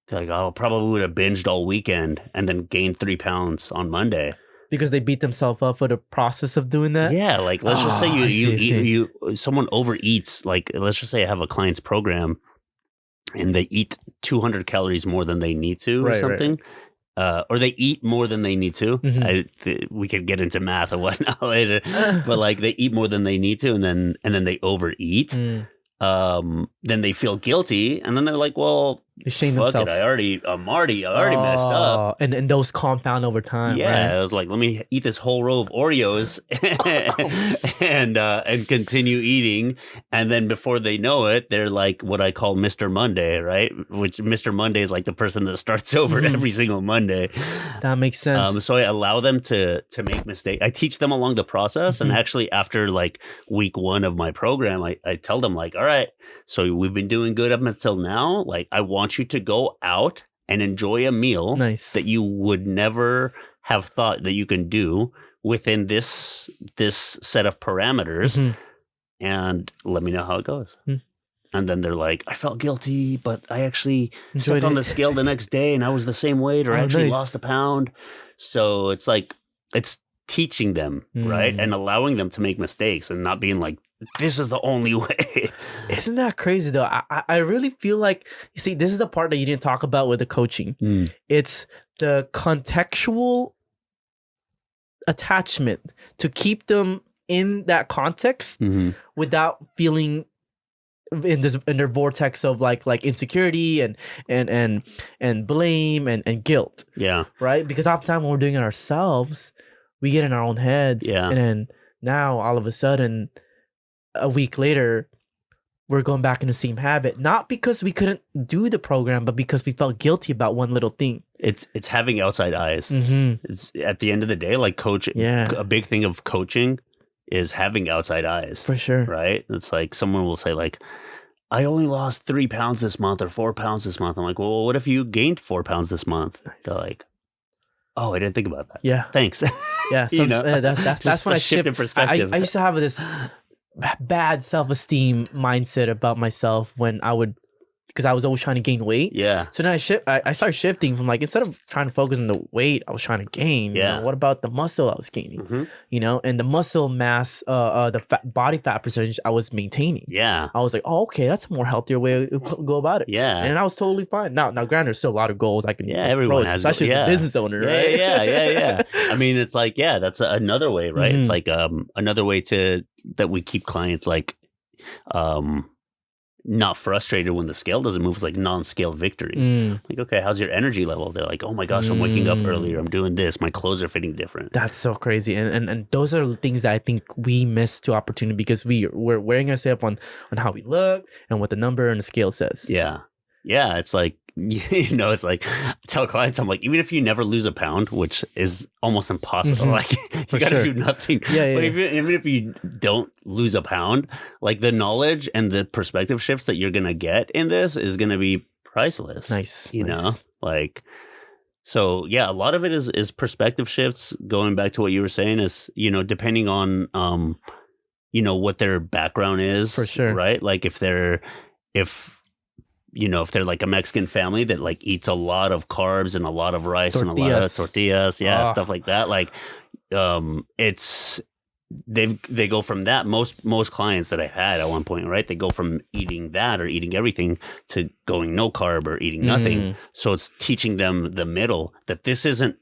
They're like, oh, probably would have binged all weekend and then gained 3 pounds on Monday. Because they beat themselves up for the process of doing that? Yeah. Like, let's just say someone overeats. Like, let's just say I have a client's program and they eat 200 calories more than they need to or something. Or they eat more than they need to. We could get into math or whatnot later. But like, they eat more than they need to, and then they overeat. Then they feel guilty, and then they're like, well, they shame fuck themselves. it, I already messed up. And those compound over time. Yeah, right? I was like, let me eat this whole row of Oreos and continue eating. And then before they know it, they're like what I call Mr. Monday, right? Which Mr. Monday is like the person that starts over every single Monday. That makes sense. So I allow them to make mistakes. I teach them along the process. And actually after like week 1 of my program, I tell them like, all right, so we've been doing good up until now. Like, I want you to go out and enjoy a meal that you would never have thought that you can do within this set of parameters, and let me know how it goes. And then they're like, I felt guilty, but I actually stepped on the scale the next day and I was the same weight, or I actually lost a pound. So it's like, it's teaching them, right? And allowing them to make mistakes and not being like, this is the only way. Isn't that crazy though? I really feel like, you see, this is the part that you didn't talk about with the coaching. It's the contextual attachment to keep them in that context without feeling in their vortex of like insecurity and blame and guilt. Yeah. Right? Because oftentimes when we're doing it ourselves, we get in our own heads. Yeah. And then now all of a sudden, a week later, we're going back in the same habit. Not because we couldn't do the program, but because we felt guilty about one little thing. It's having outside eyes. It's at the end of the day, like coaching. Yeah. A big thing of coaching is having outside eyes. For sure. Right? It's like someone will say like, I only lost 3 pounds this month or 4 pounds this month. I'm like, well, what if you gained 4 pounds this month? Nice. They're like, oh, I didn't think about that. Yeah. Thanks. Yeah. So that's when I shift in perspective. I used to have this bad self-esteem mindset about myself when I would, because I was always trying to gain weight. Yeah. So then I started shifting from like, instead of trying to focus on the weight I was trying to gain, Yeah. you know, what about the muscle I was gaining? You know, and the muscle mass, the body fat percentage I was maintaining. Yeah. I was like, oh, okay, that's a more healthier way to go about it. Yeah. And I was totally fine. Now, granted, there's still a lot of goals I can everyone approach, has especially as a business owner, right? Yeah. I mean, it's like, yeah, that's another way, right? It's like another way that we keep clients like not frustrated when the scale doesn't move. It's like non-scale victories. Like, okay, how's your energy level? They're like, oh my gosh, I'm waking up earlier. I'm doing this. My clothes are fitting different. That's so crazy. And those are the things that I think we miss to opportunity because we're wearing ourselves on how we look and what the number and the scale says. Yeah. Yeah. It's like, you know, it's like I tell clients, I'm like, even if you never lose a pound, which is almost impossible, like you got to do nothing. Yeah, but even if you don't lose a pound, like the knowledge and the perspective shifts that you're going to get in this is going to be priceless. Nice. You know, like, so yeah, a lot of it is perspective shifts. Going back to what you were saying is, you know, depending on, you know, what their background is. For sure. Right. Like if they're like a Mexican family that like eats a lot of carbs and a lot of rice and a lot of tortillas, stuff like that. Like, it's they go from that. Most clients that I had at one point, right? They go from eating that or eating everything to going no carb or eating nothing. So it's teaching them the middle that this isn't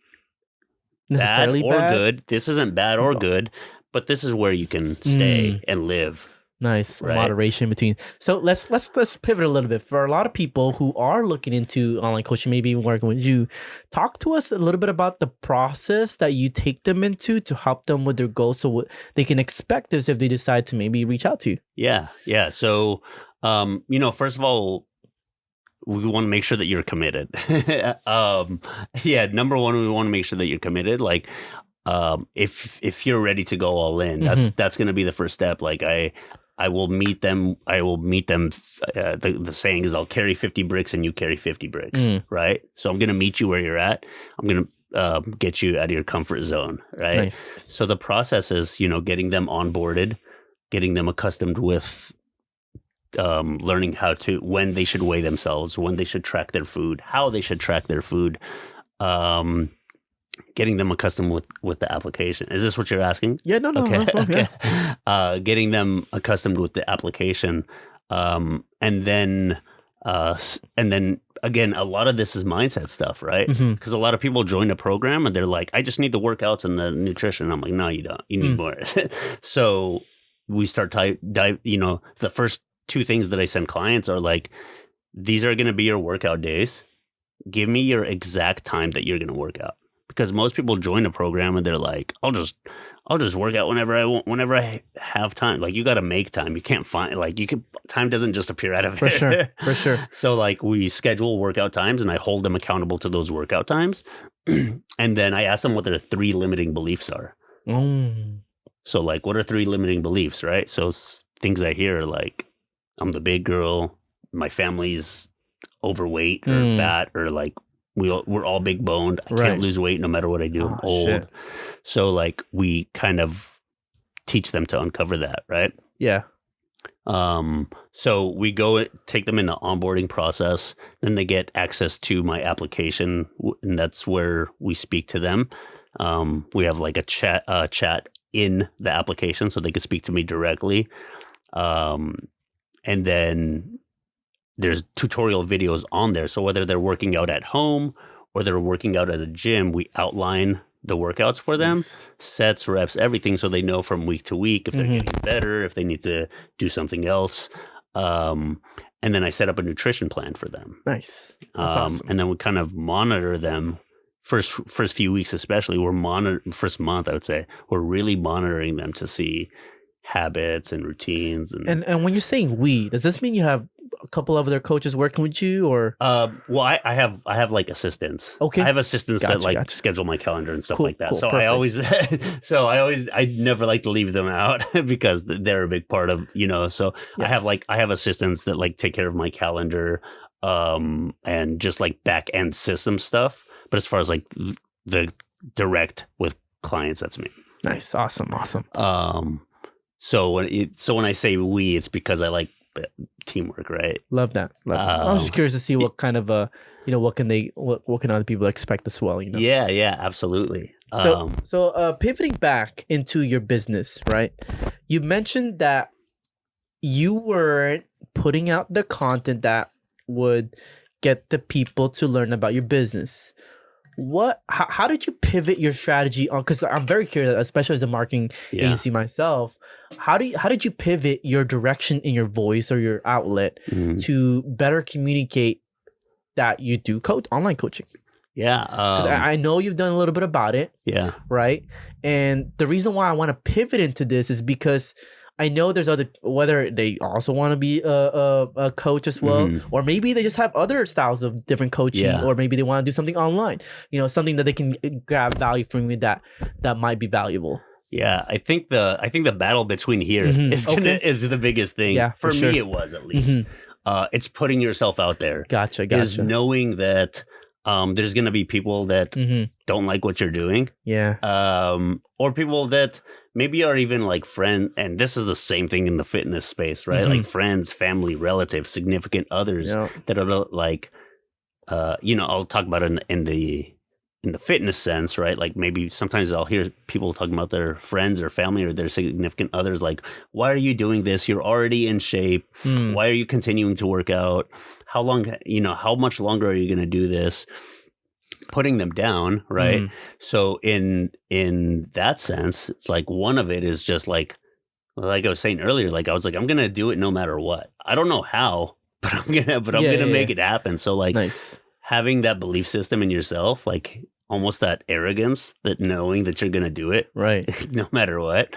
bad or good. This isn't bad or good, but this is where you can stay and live. Nice. Right. Moderation between. So let's pivot a little bit. For a lot of people who are looking into online coaching, maybe even working with you, talk to us a little bit about the process that you take them into to help them with their goals so what they can expect this if they decide to maybe reach out to you. Yeah. So, you know, first of all, we want to make sure that you're committed. Number one, we want to make sure that you're committed. Like, if you're ready to go all in, that's going to be the first step. Like I will meet them. The saying is I'll carry 50 bricks and you carry 50 bricks. Right. So I'm going to meet you where you're at. I'm going to get you out of your comfort zone. Right. Nice. So the process is, you know, getting them onboarded, getting them accustomed with learning when they should weigh themselves, when they should track their food, how they should track their food, getting them accustomed with the application. Is this what you're asking? Yeah, no. Okay. Yeah. Getting them accustomed with the application. And then again, a lot of this is mindset stuff, right? Because a lot of people join a program and they're like, I just need the workouts and the nutrition. I'm like, no, you don't. You need more. So we start you know, the first 2 things that I send clients are like, these are going to be your workout days. Give me your exact time that you're going to work out. Because most people join a program and they're like, I'll just work out whenever I want, whenever I have time. Like you got to make time. You can't find time doesn't just appear out of it. For sure. So like we schedule workout times and I hold them accountable to those workout times. And then I ask them what their 3 limiting beliefs are. So like, what are 3 limiting beliefs, right? So things I hear are like, I'm the big girl. My family's overweight or fat or like, we're all big boned. I can't lose weight no matter what I do. I'm old. Shit. So like we kind of teach them to uncover that, right? Yeah. So we go take them in the onboarding process. Then they get access to my application, and that's where we speak to them. We have like a chat in the application, so they can speak to me directly. And then there's tutorial videos on there. So whether they're working out at home or they're working out at a gym, we outline the workouts for them, sets, reps, everything. So they know from week to week if they're getting better, if they need to do something else. And then I set up a nutrition plan for them. Nice. That's awesome. And then we kind of monitor them first few weeks, especially, first month, I would say, we're really monitoring them to see habits and routines. And when you're saying we, does this mean you have a couple of other coaches working with you, or well, I have like assistants. Okay. I have assistants that like schedule my calendar and stuff like that. Cool, so perfect. I never like to leave them out because they're a big part of, so Yes. I have assistants that like take care of my calendar and just like back end system stuff. But as far as like the direct with clients, that's me. Nice. Awesome. So when I say we, it's because I like teamwork, right? Love that. I was just curious to see what kind of what can other people expect as well, Yeah, absolutely. So pivoting back into your business, right? You mentioned that you were putting out the content that would get the people to learn about your business. How did you pivot your strategy on? Because I'm very curious, especially as a marketing agency myself. How did you pivot your direction in your voice or your outlet to better communicate that you do online coaching? Yeah, because I know you've done a little bit about it. Yeah, right. And the reason why I want to pivot into this is because I know there's whether they also want to be a coach as well, or maybe they just have other styles of different coaching, or maybe they want to do something online, something that they can grab value from me that might be valuable. Yeah, I think the battle between here is the biggest thing. Yeah, for sure. me it was at least. It's putting yourself out there. Gotcha. Is knowing that there's going to be people that don't like what you're doing. Yeah. Or people that maybe are even like friends. And this is the same thing in the fitness space, right? Like friends, family, relatives, significant others that are like, I'll talk about it in the fitness sense, right? Like maybe sometimes I'll hear people talking about their friends or family or their significant others. Like, why are you doing this? You're already in shape. Why are you continuing to work out? How much longer are you going to do this? Putting them down, right? So in that sense, it's like one of it is just like I was saying earlier, like I was like, I'm going to do it no matter what. I don't know how, but I'm going to make it happen. So like having that belief system in yourself, like almost that arrogance, that knowing that you're going to do it right no matter what.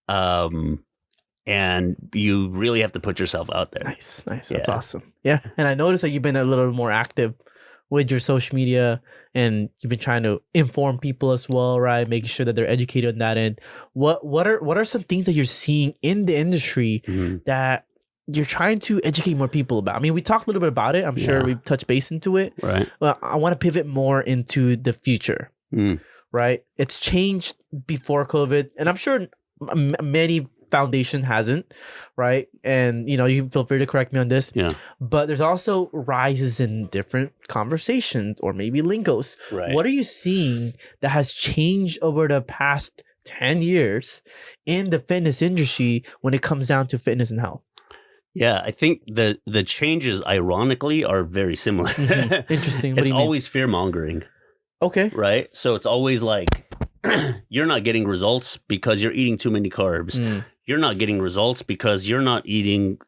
And you really have to put yourself out there. Nice. That's awesome. Yeah. And I noticed that you've been a little more active with your social media, and you've been trying to inform people as well, right? Making sure that they're educated on that end. What are some things that you're seeing in the industry that you're trying to educate more people about? I mean, we talked a little bit about it. I'm sure we've touched base into it. Right. But I want to pivot more into the future. Right? It's changed before COVID, and I'm sure many foundation hasn't, right? And you can feel free to correct me on this. Yeah. But there's also rises in different conversations or maybe lingos. Right. What are you seeing that has changed over the past 10 years in the fitness industry when it comes down to fitness and health? Yeah, I think the changes, ironically, are very similar. Interesting. It's always fear mongering. Okay. Right? So it's always like, you're not getting results because you're eating too many carbs. You're not getting results because you're not eating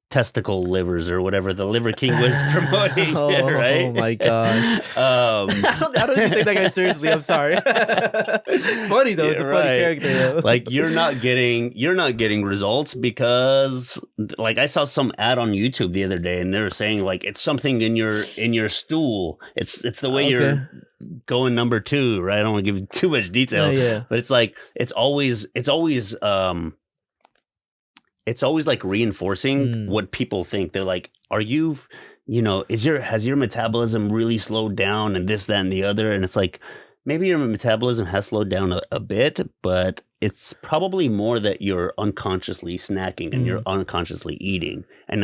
testicle livers or whatever the Liver King was promoting. Right? Oh my gosh. I don't even take that guy seriously. I'm sorry. Funny though. It's a funny character. Though. Like you're not getting results because like I saw some ad on YouTube the other day and they were saying like it's something in your stool. It's the way you're going number 2, right? I don't want to give too much detail. But it's like it's always like reinforcing what people think. They're like, are you, has your metabolism really slowed down and this, that, and the other? And it's like, maybe your metabolism has slowed down a bit, but it's probably more that you're unconsciously snacking and you're unconsciously eating. And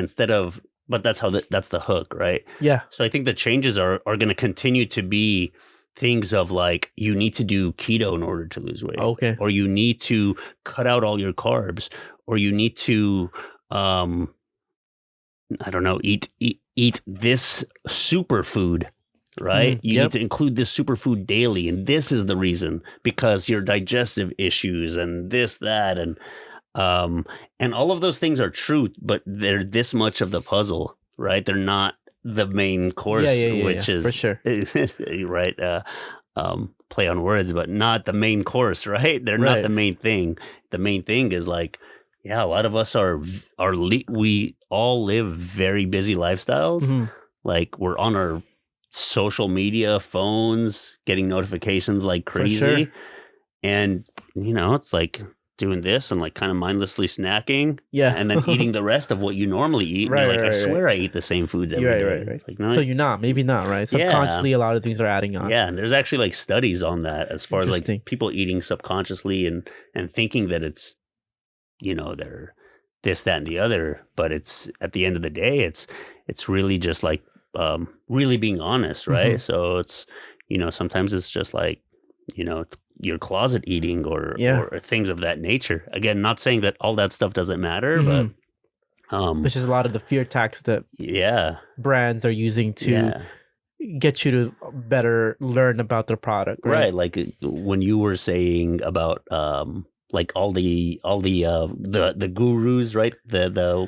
but that's that's the hook, right? Yeah. So I think the changes are going to continue to be things of like, you need to do keto in order to lose weight. Okay. Or you need to cut out all your carbs, or you need to, I don't know, eat this superfood, right? You need to include this superfood daily. And this is the reason, because your digestive issues and this, that, and all of those things are true, but they're this much of the puzzle, right? They're not the main course, which is for sure. right. Play on words, but not the main course, right? They're not the main thing. The main thing is like, yeah, a lot of us we all live very busy lifestyles. Mm-hmm. Like we're on our social media phones, getting notifications like crazy. For sure. And, it's like doing this and like kind of mindlessly snacking. Yeah. And then eating the rest of what you normally eat. Right, and you're like, right, I swear I eat the same foods every day. Right. It's like, no, so maybe not, right? Subconsciously, a lot of things are adding on. Yeah. And there's actually like studies on that as far as like people eating subconsciously and thinking that it's, they're this, that, and the other. But it's at the end of the day, it's really just like really being honest, right? Mm-hmm. So it's, sometimes it's just like, your closet eating or things of that nature. Again, not saying that all that stuff doesn't matter, mm-hmm. but which is a lot of the fear tactics that brands are using to get you to better learn about their product. Right. Like when you were saying about like all the gurus, right? The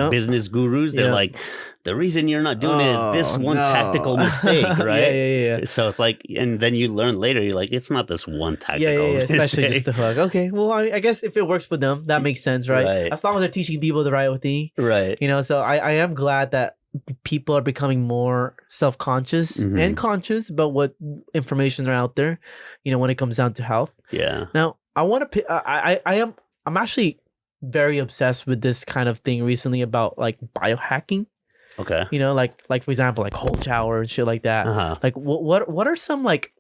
business gurus, they're like, the reason you're not doing it is this one tactical mistake, right? Yeah. So it's like, and then you learn later, you're like, it's not this one tactical mistake. Especially just the hook. Okay, well, I guess if it works for them, that makes sense, right? As long as they're teaching people the right thing. Right. So I am glad that people are becoming more self-conscious mm-hmm. and conscious about what information are out there, when it comes down to health. Yeah. Now, I want to, I'm actually very obsessed with this kind of thing recently about like biohacking. Okay. Like for example, like cold shower and shit like that. Uh-huh. Like what are some like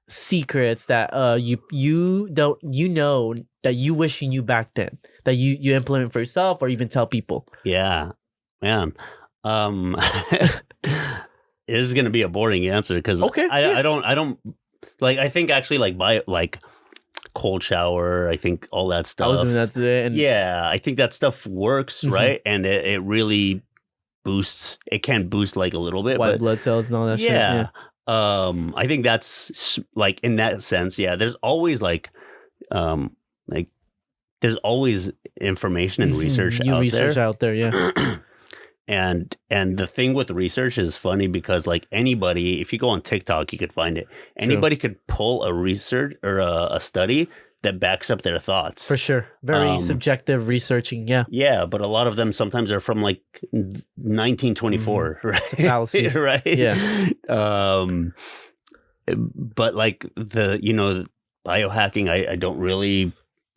secrets that you don't that you wish you knew back then that you implement for yourself or even tell people? Yeah, man. This is gonna be a boring answer because I don't like. I think actually like cold shower. I think all that stuff. I was doing that today, and I think that stuff works, mm-hmm. right? And it really boosts. It can boost like a little bit, white blood cells and all that shit. Yeah. I think that's like in that sense. Yeah, there's always like there's always information and research out there. Yeah. And the thing with research is funny because like anybody, if you go on TikTok, you could find it. Anybody could pull a research or a study that backs up their thoughts. For sure. Very subjective researching. Yeah. Yeah. But a lot of them sometimes are from like 1924, right? It's a fallacy. Right. Yeah. But like biohacking, I don't really,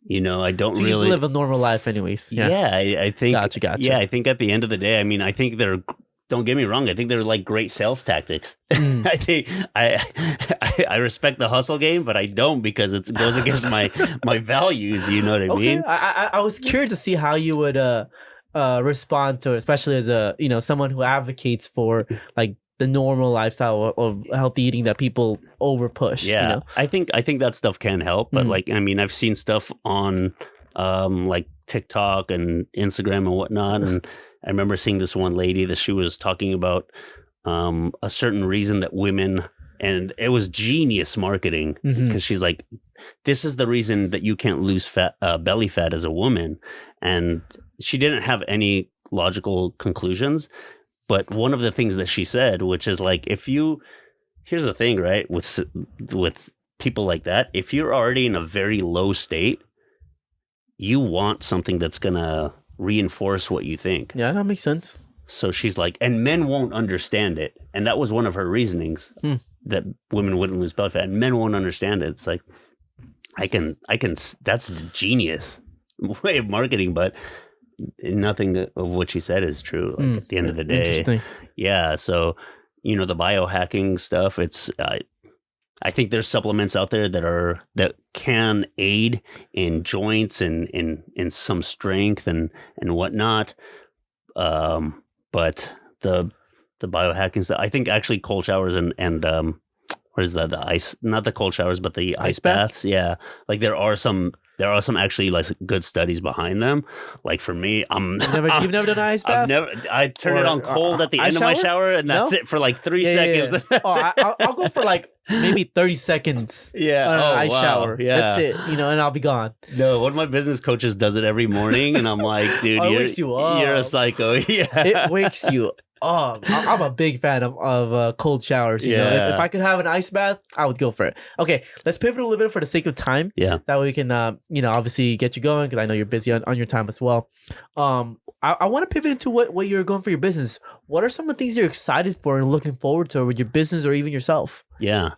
I don't so you really just live a normal life anyways. Yeah. I think. Gotcha. Yeah. I think at the end of the day, I mean, I think don't get me wrong. I think they're like great sales tactics. I think I respect the hustle game, but I don't because it goes against my values. You know what I mean? I was curious to see how you would respond to it, especially as a someone who advocates for like the normal lifestyle of healthy eating that people over push. Yeah, I think that stuff can help, but like I mean, I've seen stuff on like TikTok and Instagram and whatnot, and I remember seeing this one lady that she was talking about a certain reason that women, and it was genius marketing because she's like, this is the reason that you can't lose belly fat as a woman. And she didn't have any logical conclusions. But one of the things that she said, which is like, here's the thing, right? With people like that, if you're already in a very low state, you want something that's going to reinforce what you think. Yeah, that makes sense. So she's like, and men won't understand it. And that was one of her reasonings that women wouldn't lose belly fat. And men won't understand it. It's like, I can, that's genius way of marketing, but nothing of what she said is true. Like at the end of the day. Interesting. Yeah. So, the biohacking stuff, it's, I think there's supplements out there that can aid in joints and in some strength and whatnot. But the biohacking stuff, I think actually cold showers and what is that? The ice, not the cold showers, but the ice baths. Yeah. Like there are some actually like good studies behind them. Like for me, you've never done an ice bath? I turn it on cold at the end of my shower and that's it for like 3 seconds. Yeah. I'll go for like maybe 30 seconds. Yeah. On an ice shower. Yeah. That's it. And I'll be gone. No, one of my business coaches does it every morning and I'm like, dude, it wakes you up. You're a psycho. Yeah. It wakes you up. Oh, I'm a big fan of cold showers. You know, if I could have an ice bath, I would go for it. Okay, let's pivot a little bit for the sake of time. Yeah. That way we can, obviously get you going because I know you're busy on your time as well. I want to pivot into what you're going for your business. What are some of the things you're excited for and looking forward to with your business or even yourself? Yeah.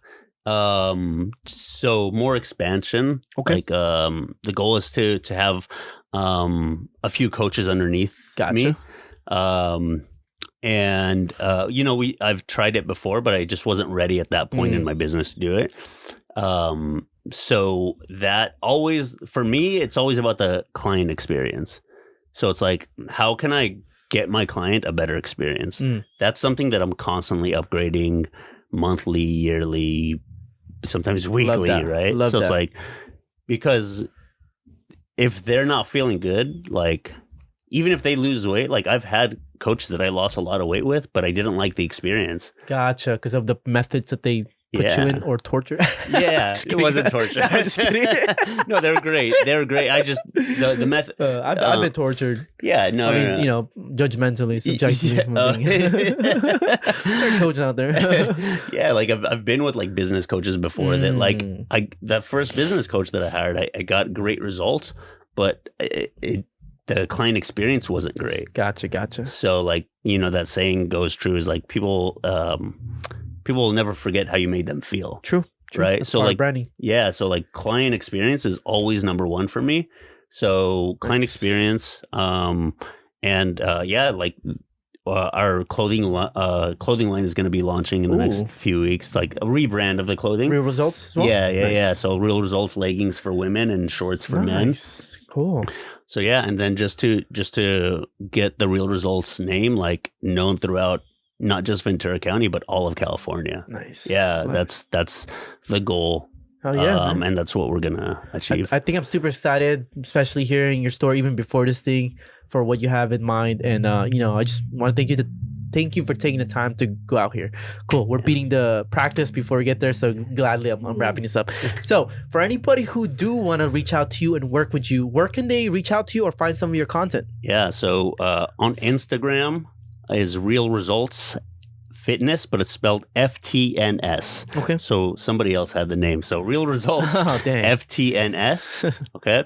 So more expansion. Okay. Like, the goal is to have a few coaches underneath me. And I've tried it before, but I just wasn't ready at that point in my business to do it. So that always, for me, it's always about the client experience. So it's like, how can I get my client a better experience? That's something that I'm constantly upgrading, monthly, yearly, sometimes weekly, right? So it's like, because if they're not feeling good, like, even if they lose weight, like, I've had coaches that I lost a lot of weight with, but I didn't like the experience. Gotcha, because of the methods that they put you in, or torture. Yeah, it wasn't torture. I'm just kidding. No, they were great. They were great. I just the method. I've been tortured. Yeah, no, I mean, judgmentally, subjectively. Certain coaches out there. Yeah, like I've been with like business coaches before that, like, that first business coach that I hired, I got great results, but the client experience wasn't great. Gotcha. So, like, that saying goes true, is like, people will never forget how you made them feel. True. Right? That's so, like, branding. Yeah, so, like, client experience is always number one for me. So client experience, our clothing line is going to be launching in the next few weeks, like a rebrand of the clothing. Real Results as well? Yeah. So Real Results leggings for women and shorts for men. Cool. So yeah, and then just to get the Real Results name, like, known throughout not just Ventura County but all of California. Nice. Yeah, that's the goal. Oh yeah, and that's what we're gonna achieve. I think I'm super excited, especially hearing your story even before this thing, for what you have in mind. And I just want to thank you for taking the time to go out here. Cool. We're beating the practice before we get there, so gladly I'm wrapping this up. So for anybody who do want to reach out to you and work with you, where can they reach out to you or find some of your content? Yeah. So on Instagram is Real Results Fitness, but it's spelled FTNS. Okay. So somebody else had the name. So Real Results FTNS. Okay.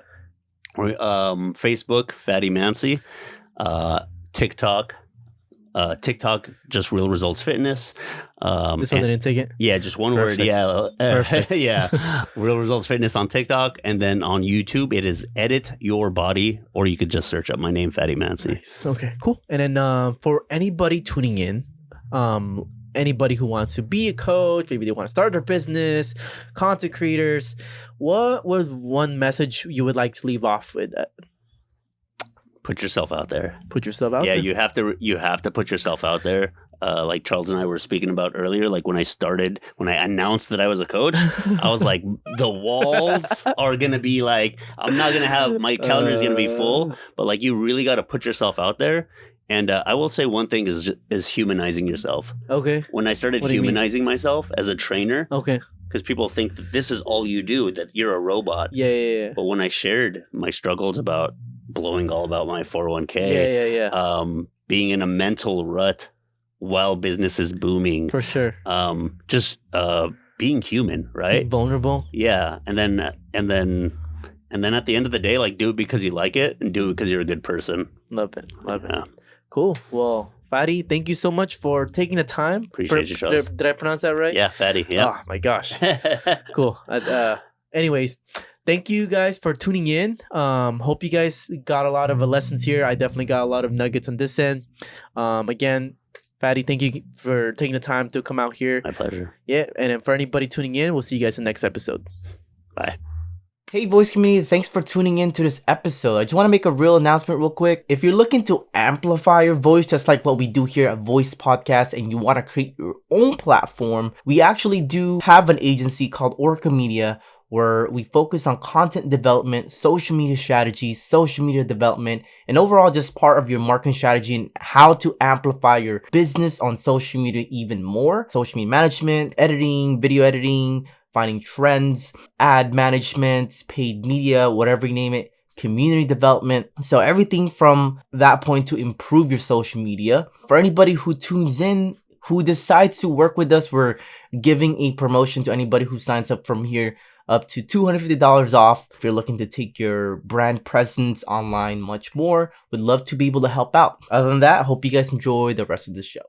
Facebook, Fady Mansi. TikTok, just Real Results Fitness. This one they didn't take it? Yeah, just one word. Yeah. Yeah. Real Results Fitness on TikTok. And then on YouTube, it is Edit Your Body, or you could just search up my name, Fady Mansi. Nice. Okay, cool. And then for anybody tuning in, anybody who wants to be a coach, maybe they want to start their business, content creators, what was one message you would like to leave off with? Put yourself out there. Put yourself out there. Yeah, you have to put yourself out there. Like Charles and I were speaking about earlier, like when I announced that I was a coach, I was like, the walls are going to be like, I'm not going to have, my calendar is going to be full, but like, you really got to put yourself out there. And I will say one thing is humanizing yourself. Okay. When I started humanizing myself as a trainer, okay, because people think that this is all you do, that you're a robot. Yeah. But when I shared my struggles about blowing all about my 401k, being in a mental rut while business is booming, for sure, just being human, right? Being vulnerable. Yeah, and then at the end of the day, like, do it because you like it and do it because you're a good person. Love it. Cool. Well, Fady, thank you so much for taking the time. Appreciate you, Charles. Did I pronounce that right? Yeah, Fady. Yeah. Oh my gosh. Cool. Anyways, thank you guys for tuning in. Hope you guys got a lot of lessons here. I definitely got a lot of nuggets on this end. Again, Fady, thank you for taking the time to come out here. My pleasure. Yeah, and then for anybody tuning in, we'll see you guys in the next episode. Bye. Hey voice community, thanks for tuning in to this episode. I just want to make a real announcement real quick. If you're looking to amplify your voice, just like what we do here at Voice Podcast, and you want to create your own platform, we actually do have an agency called Orca Media, where we focus on content development, social media strategies, social media development, and overall just part of your marketing strategy and how to amplify your business on social media even more. Social media management, editing, video editing, finding trends, ad management, paid media, whatever you name it. community development. So everything from that point to improve your social media. For anybody who tunes in, who decides to work with us, we're giving a promotion to anybody who signs up from here, up to $250 off. If you're looking to take your brand presence online much more, we'd love to be able to help out. Other than that, I hope you guys enjoy the rest of the show.